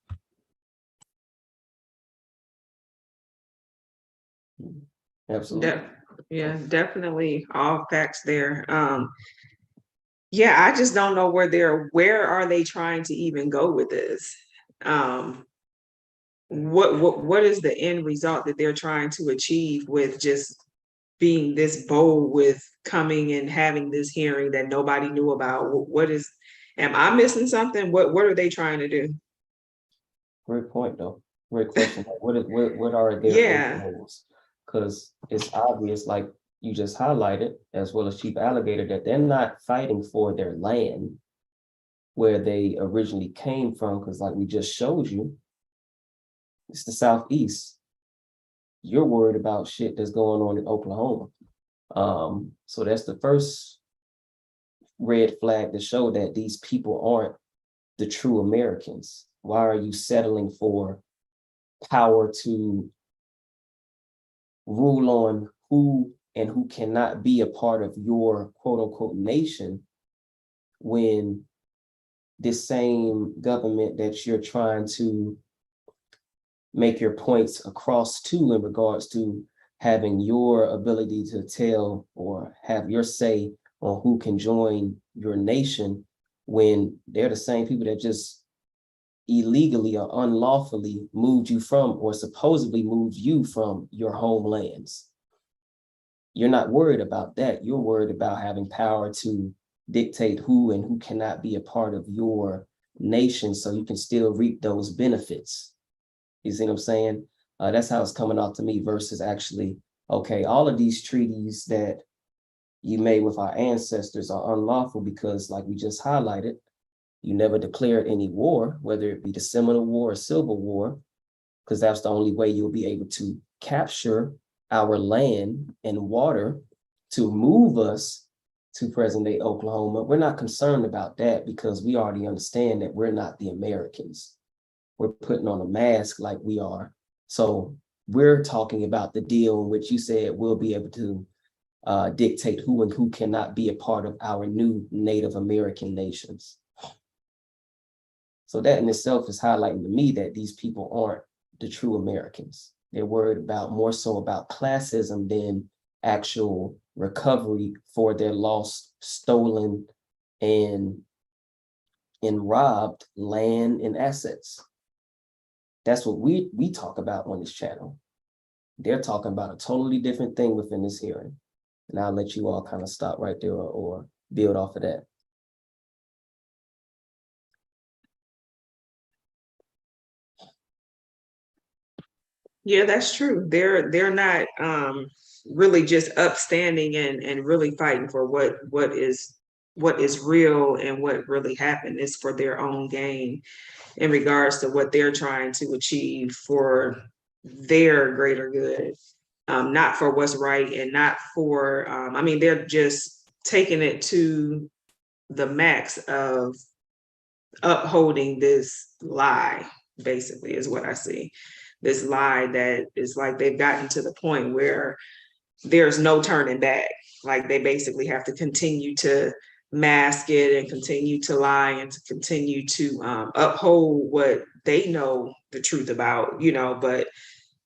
S2: Absolutely.
S7: Yeah, definitely all facts there. Yeah, I just don't know where are they trying to even go with this? What is the end result that they're trying to achieve with just being this bold with coming and having this hearing that nobody knew about? Am I missing something? What are they trying to do?
S2: Great point, though. Great question. Like, what are their
S7: Yeah.
S2: goals? Because it's obvious, like you just highlighted, as well as Chief Alligator, that they're not fighting for their land where they originally came from. Because like we just showed you, it's the Southeast. You're worried about shit that's going on in Oklahoma. So that's the first red flag to show that these people aren't the true Americans. Why are you settling for power to rule on who and who cannot be a part of your quote unquote nation, when this same government that you're trying to make your points across to in regards to having your ability to tell or have your say on who can join your nation, when they're the same people that just illegally or unlawfully moved you from, or supposedly moved you from, your homelands. You're not worried about that. You're worried about having power to dictate who and who cannot be a part of your nation, so you can still reap those benefits. You see what I'm saying? That's how it's coming off to me, versus actually, okay, all of these treaties that you made with our ancestors are unlawful because, like we just highlighted, you never declared any war, whether it be the Seminole War or Civil War, because that's the only way you'll be able to capture our land and water to move us to present-day Oklahoma. We're not concerned about that because we already understand that we're not the Americans. We're putting on a mask like we are. So we're talking about the deal in which you said we'll be able to dictate who and who cannot be a part of our new Native American nations. So that in itself is highlighting to me that these people aren't the true Americans. They're worried about more so about classism than actual recovery for their lost, stolen, and robbed land and assets. That's what we talk about on this channel. They're talking about a totally different thing within this hearing. And I'll let you all kind of stop right there or build off of that.
S7: Yeah, that's true. They're not really just upstanding and really fighting for what is real and what really happened. Is for their own gain in regards to what they're trying to achieve for their greater good, not for what's right and not for, I mean, they're just taking it to the max of upholding this lie, basically, is what I see. This lie that is like they've gotten to the point where there's no turning back. Like they basically have to continue to mask it and continue to lie and to continue to uphold what they know the truth about, but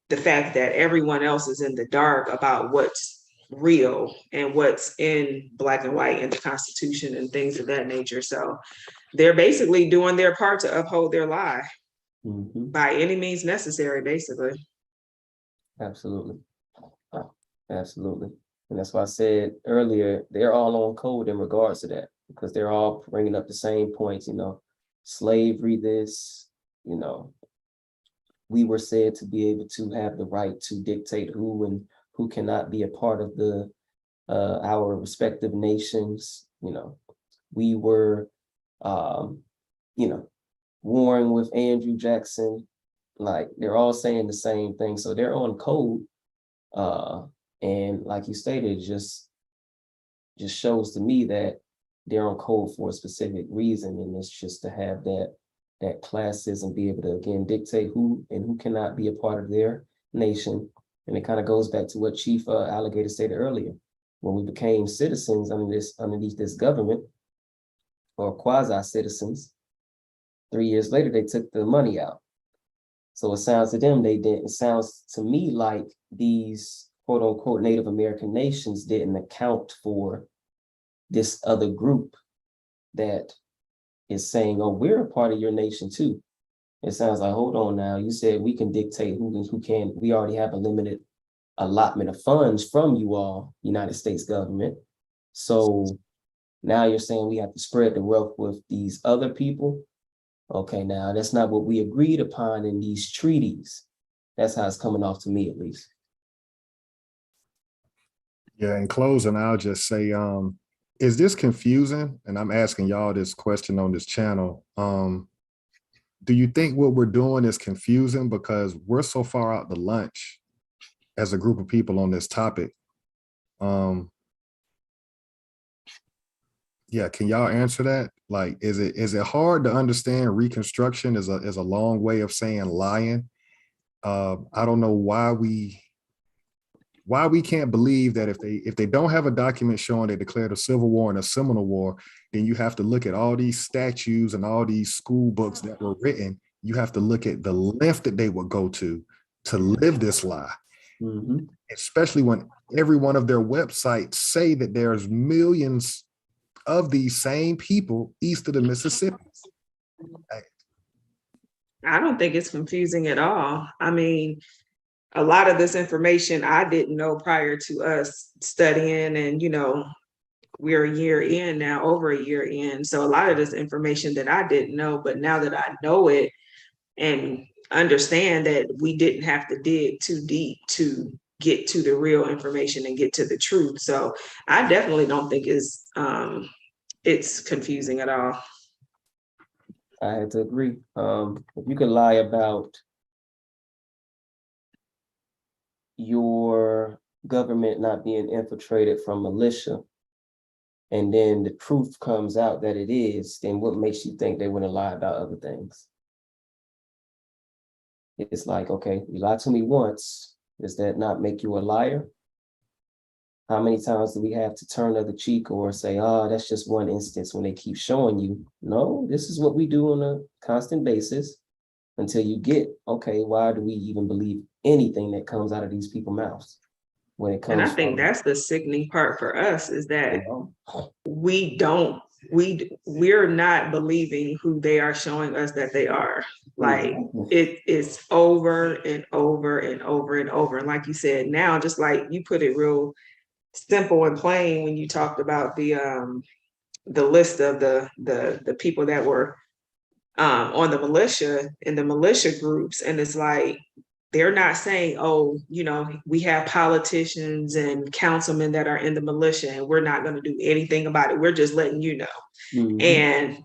S7: the fact that everyone else is in the dark about what's real and what's in black and white in the Constitution and things of that nature. So they're basically doing their part to uphold their lie by any means necessary, basically.
S2: Absolutely. Absolutely. And that's why I said earlier, they're all on code in regards to that, because they're all bringing up the same points, slavery, this, we were said to be able to have the right to dictate who and who cannot be a part of our respective nations. We were, warring with Andrew Jackson. Like they're all saying the same thing. So they're on code. And like you stated, just shows to me that they're on code for a specific reason. And it's just to have that that classism be able to, again, dictate who and who cannot be a part of their nation. And it kind of goes back to what Chief Alligator stated earlier. When we became citizens underneath this government, or quasi-citizens, 3 years later, they took the money out. So it sounds to them they didn't. It sounds to me like these quote unquote Native American nations didn't account for this other group that is saying, oh, we're a part of your nation too. It sounds like, hold on now, you said we can dictate who can. We already have a limited allotment of funds from you all, United States government. So now you're saying we have to spread the wealth with these other people. Okay, now that's not what we agreed upon in these treaties. That's how it's coming off to me, at least.
S3: Yeah, in closing, I'll just say, is this confusing? And I'm asking y'all this question on this channel. Do you think what we're doing is confusing because we're so far out to lunch as a group of people on this topic? Yeah, can y'all answer that? Like, is it hard to understand Reconstruction is a long way of saying lying? I don't know why we can't believe that if they don't have a document showing they declared a Civil War and a Seminole War, then you have to look at all these statues and all these school books that were written. You have to look at the length that they would go to live this lie.
S2: Mm-hmm.
S3: Especially when every one of their websites say that there's millions of these same people east of the Mississippi.
S7: I don't think it's confusing at all. I mean, a lot of this information I didn't know prior to us studying, and we're a year in now, over a year in. So a lot of this information that I didn't know, but now that I know it and understand that we didn't have to dig too deep to get to the real information and get to the truth. So I definitely don't think it's confusing at all.
S2: I had to agree. If you could lie about your government not being infiltrated from militia, and then the truth comes out that it is, then what makes you think they wouldn't lie about other things? It's like, okay, you lied to me once. Does that not make you a liar? How many times do we have to turn the other cheek or say, oh, that's just one instance when they keep showing you? No, this is what we do on a constant basis until you get, okay, why do we even believe anything that comes out of these people's mouths? When it comes
S7: And I think that's the sickening part for us is that we're not believing who they are showing us that they are. Like it is over and over and over and over. And like you said, now, just like you put it real simple and plain when you talked about the list of the people that were on the militia and the militia groups, and it's like they're not saying, oh, we have politicians and councilmen that are in the militia and we're not going to do anything about it. We're just letting you know. Mm-hmm. And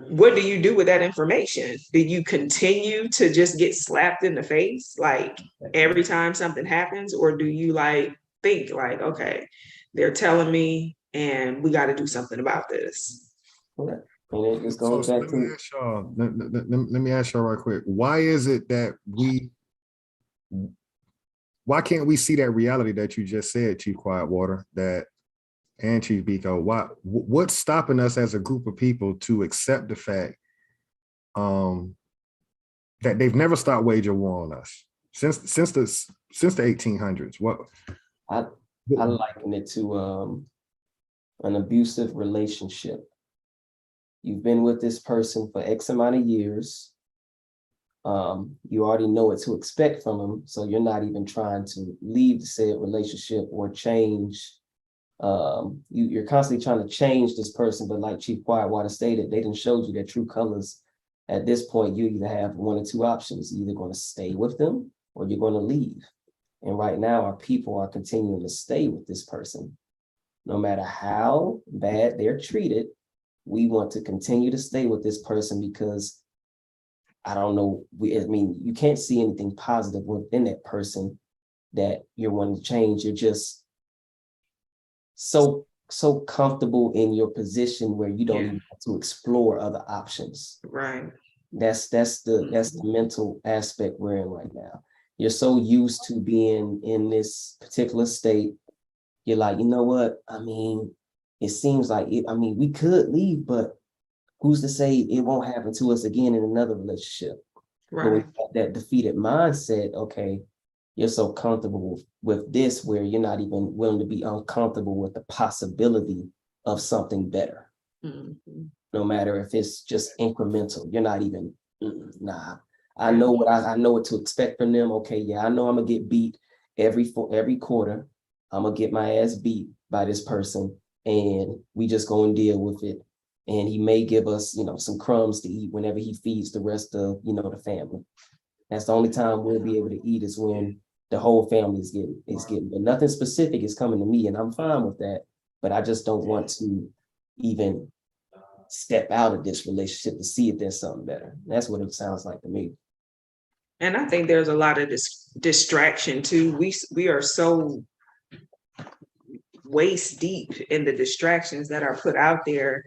S7: what do you do with that information? Do you continue to just get slapped in the face like every time something happens, or do you think okay, they're telling me and we got to do something about this?
S2: Okay. And it just goes back to
S3: let me ask y'all right quick. Why is it that why can't we see that reality that you just said, Chief Quietwater, and Chief Biko? What's stopping us as a group of people to accept the fact that they've never stopped waging war on us since the 1800s?
S2: I liken it to an abusive relationship. You've been with this person for X amount of years. You already know what to expect from them, so you're not even trying to leave the said relationship or change. You're constantly trying to change this person, but like Chief Quietwater stated, they didn't show you their true colors. At this point, you either have one or two options. You're either going to stay with them or you're going to leave. And right now, our people are continuing to stay with this person. No matter how bad they're treated, we want to continue to stay with this person because I don't know. You can't see anything positive within that person that you're wanting to change. You're just so comfortable in your position where you don't even have to explore other options.
S7: Right.
S2: That's the mental aspect we're in right now. You're so used to being in this particular state. You're like, you know what? I mean, it seems like we could leave, but who's to say it won't happen to us again in another relationship? But
S7: Right.
S2: with that defeated mindset, okay, you're so comfortable with this where you're not even willing to be uncomfortable with the possibility of something better.
S7: Mhm.
S2: No matter if it's just incremental, you're not even, nah. I know what to expect from them. Okay, yeah, I know I'm gonna get beat every quarter. I'm gonna get my ass beat by this person, and we just go and deal with it. And he may give us, some crumbs to eat whenever he feeds the rest of, the family. That's the only time we'll be able to eat is when the whole family is getting, but nothing specific is coming to me, and I'm fine with that. But I just don't want to even step out of this relationship to see if there's something better. That's what it sounds like to me.
S7: And I think there's a lot of distraction too. We are so waist deep in the distractions that are put out there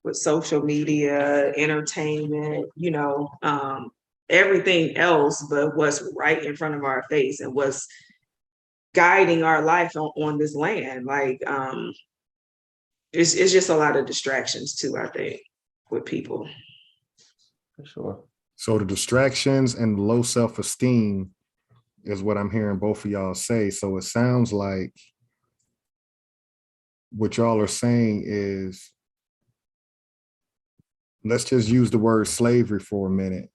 S7: with social media, entertainment, everything else, but what's right in front of our face and what's guiding our life on this land. Like, it's just a lot of distractions too, I think, with people.
S2: For sure.
S3: So the distractions and low self-esteem is what I'm hearing both of y'all say. So it sounds like what y'all are saying is, let's just use the word slavery for a minute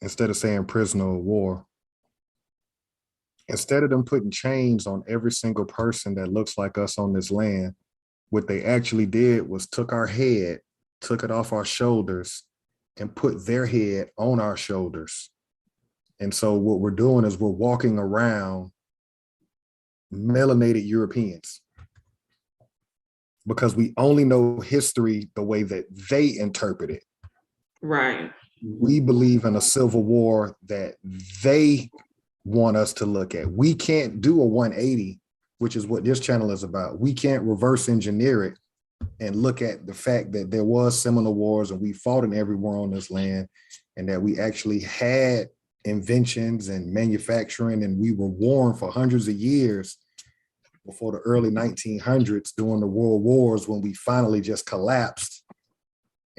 S3: instead of saying prisoner of war. Instead of them putting chains on every single person that looks like us on this land, what they actually did was took our head, took it off our shoulders, and put their head on our shoulders. And so what we're doing is we're walking around melanated Europeans because we only know history the way that they interpret it.
S7: Right.
S3: We believe in a civil war that they want us to look at. We can't do a 180, which is what this channel is about. We can't reverse engineer it and look at the fact that there was Seminole wars and we fought in every war on this land, and that we actually had inventions and manufacturing, and we were warring for hundreds of years before the early 1900s during the world wars, when we finally just collapsed.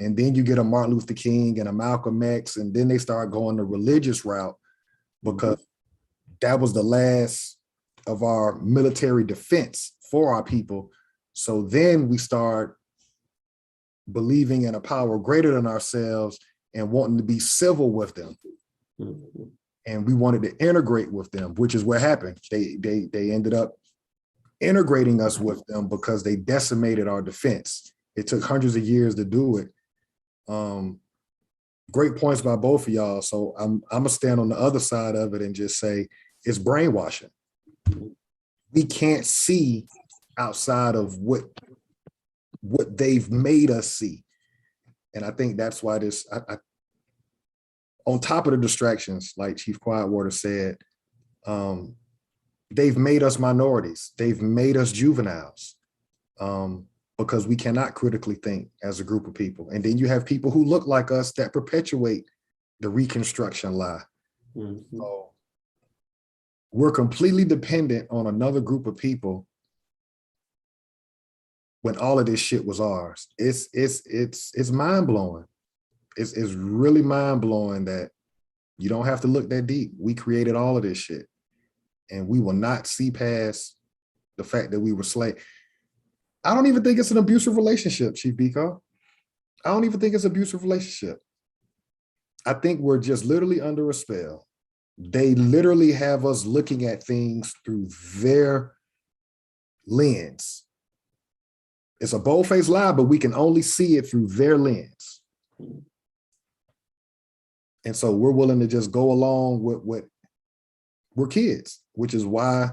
S3: And then you get a Martin Luther King and a Malcolm X, and then they start going the religious route because that was the last of our military defense for our people. So then we start believing in a power greater than ourselves and wanting to be civil with them. And we wanted to integrate with them, which is what happened. They ended up integrating us with them because they decimated our defense. It took hundreds of years to do it. Great points by both of y'all. So I'm gonna stand on the other side of it and just say it's brainwashing. We can't see outside of what they've made us see. And I think that's why this, on top of the distractions, like Chief Quietwater said, they've made us minorities. They've made us juveniles because we cannot critically think as a group of people. And then you have people who look like us that perpetuate the Reconstruction lie. So we're completely dependent on another group of people when all of this shit was ours. It's mind-blowing. It's really mind-blowing that you don't have to look that deep. We created all of this shit, and we will not see past the fact that we were slaves. I don't even think it's an abusive relationship, Chief Biko. I don't even think it's an abusive relationship. I think we're just literally under a spell. They literally have us looking at things through their lens. It's a bold-faced lie, but we can only see it through their lens. And so we're willing to just go along with what we're kids, which is why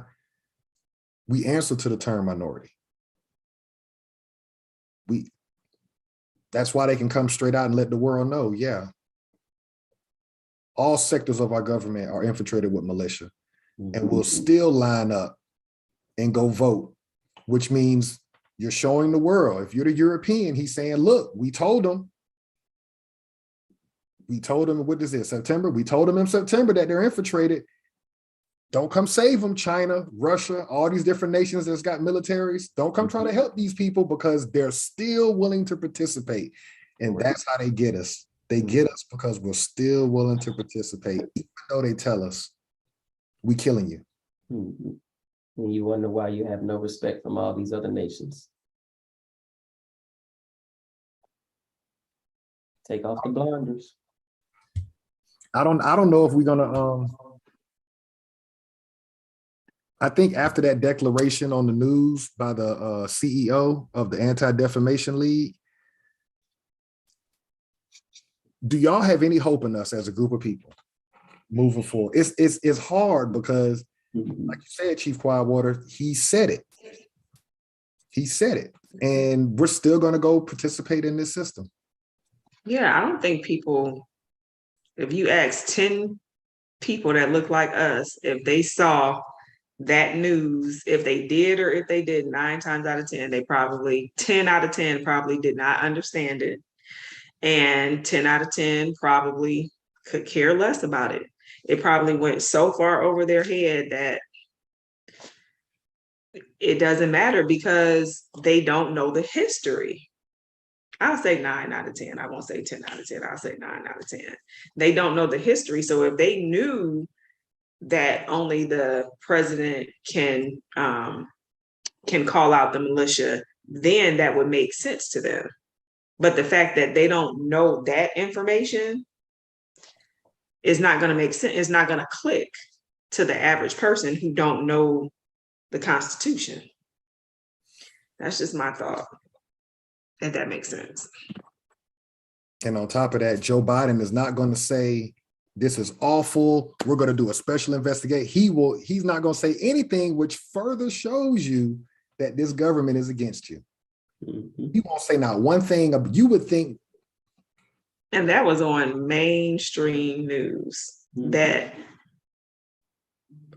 S3: we answer to the term minority. That's why they can come straight out and let the world know, yeah, all sectors of our government are infiltrated with militia, and we'll still line up and go vote, which means you're showing the world. If you're the European, he's saying, look, we told them. We told them, what is it, September? We told them in September that they're infiltrated. Don't come save them, China, Russia, all these different nations that's got militaries. Don't come try to help these people because they're still willing to participate. And that's how they get us. They get us because we're still willing to participate, even though they tell us we killing you.
S2: Mhm. And you wonder why you have no respect from all these other nations. Take off the blinders.
S3: I don't know if we're gonna I think after that declaration on the news by the CEO of the Anti-Defamation League, do y'all have any hope in us as a group of people moving forward? It's hard because, like you said, Chief Quietwater, he said it. He said it. And we're still gonna go participate in this system.
S7: Yeah, I don't think people, if you ask 10 people that look like us, if they saw that news, if they did or if they did, 9 times out of 10, they probably, 10 out of 10 probably did not understand it. And 10 out of 10 probably could care less about it. It probably went so far over their head that it doesn't matter because they don't know the history. I'll say 9 out of 10. I won't say 10 out of 10. I'll say 9 out of 10. They don't know the history. So if they knew that only the president can call out the militia, then that would make sense to them. But the fact that they don't know that information is not going to make sense. It's not going to click to the average person who don't know the Constitution. That's just my thought. If that makes sense.
S3: And on top of that, Joe Biden is not going to say, this is awful, we're going to do a special investigation. He's not going to say anything which further shows you that this government is against you. He won't say not one thing. You would think.
S7: And that was on mainstream news that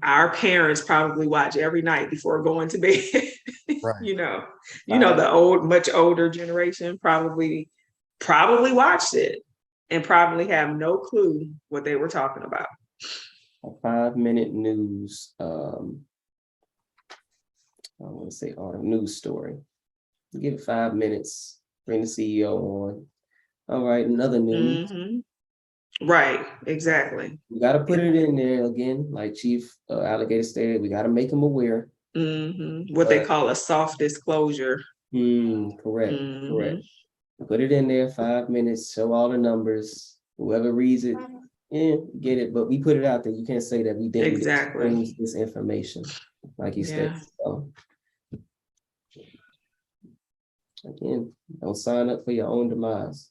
S7: our parents probably watch every night before going to bed.
S3: Right.
S7: you know, the much older generation probably watched it and probably have no clue what they were talking about.
S2: A 5-minute news, I want to say news story. Give it 5 minutes, bring the CEO on. All right, another news.
S7: Right, exactly.
S2: We got to put it in there again, like Chief Alligator stated, we got to make them aware.
S7: What they call a soft disclosure.
S2: Correct. Put it in there, 5 minutes, show all the numbers. Whoever reads it, get it. But we put it out there. You can't say that we didn't bring this information, like you said. So, again, don't sign up for your own demise.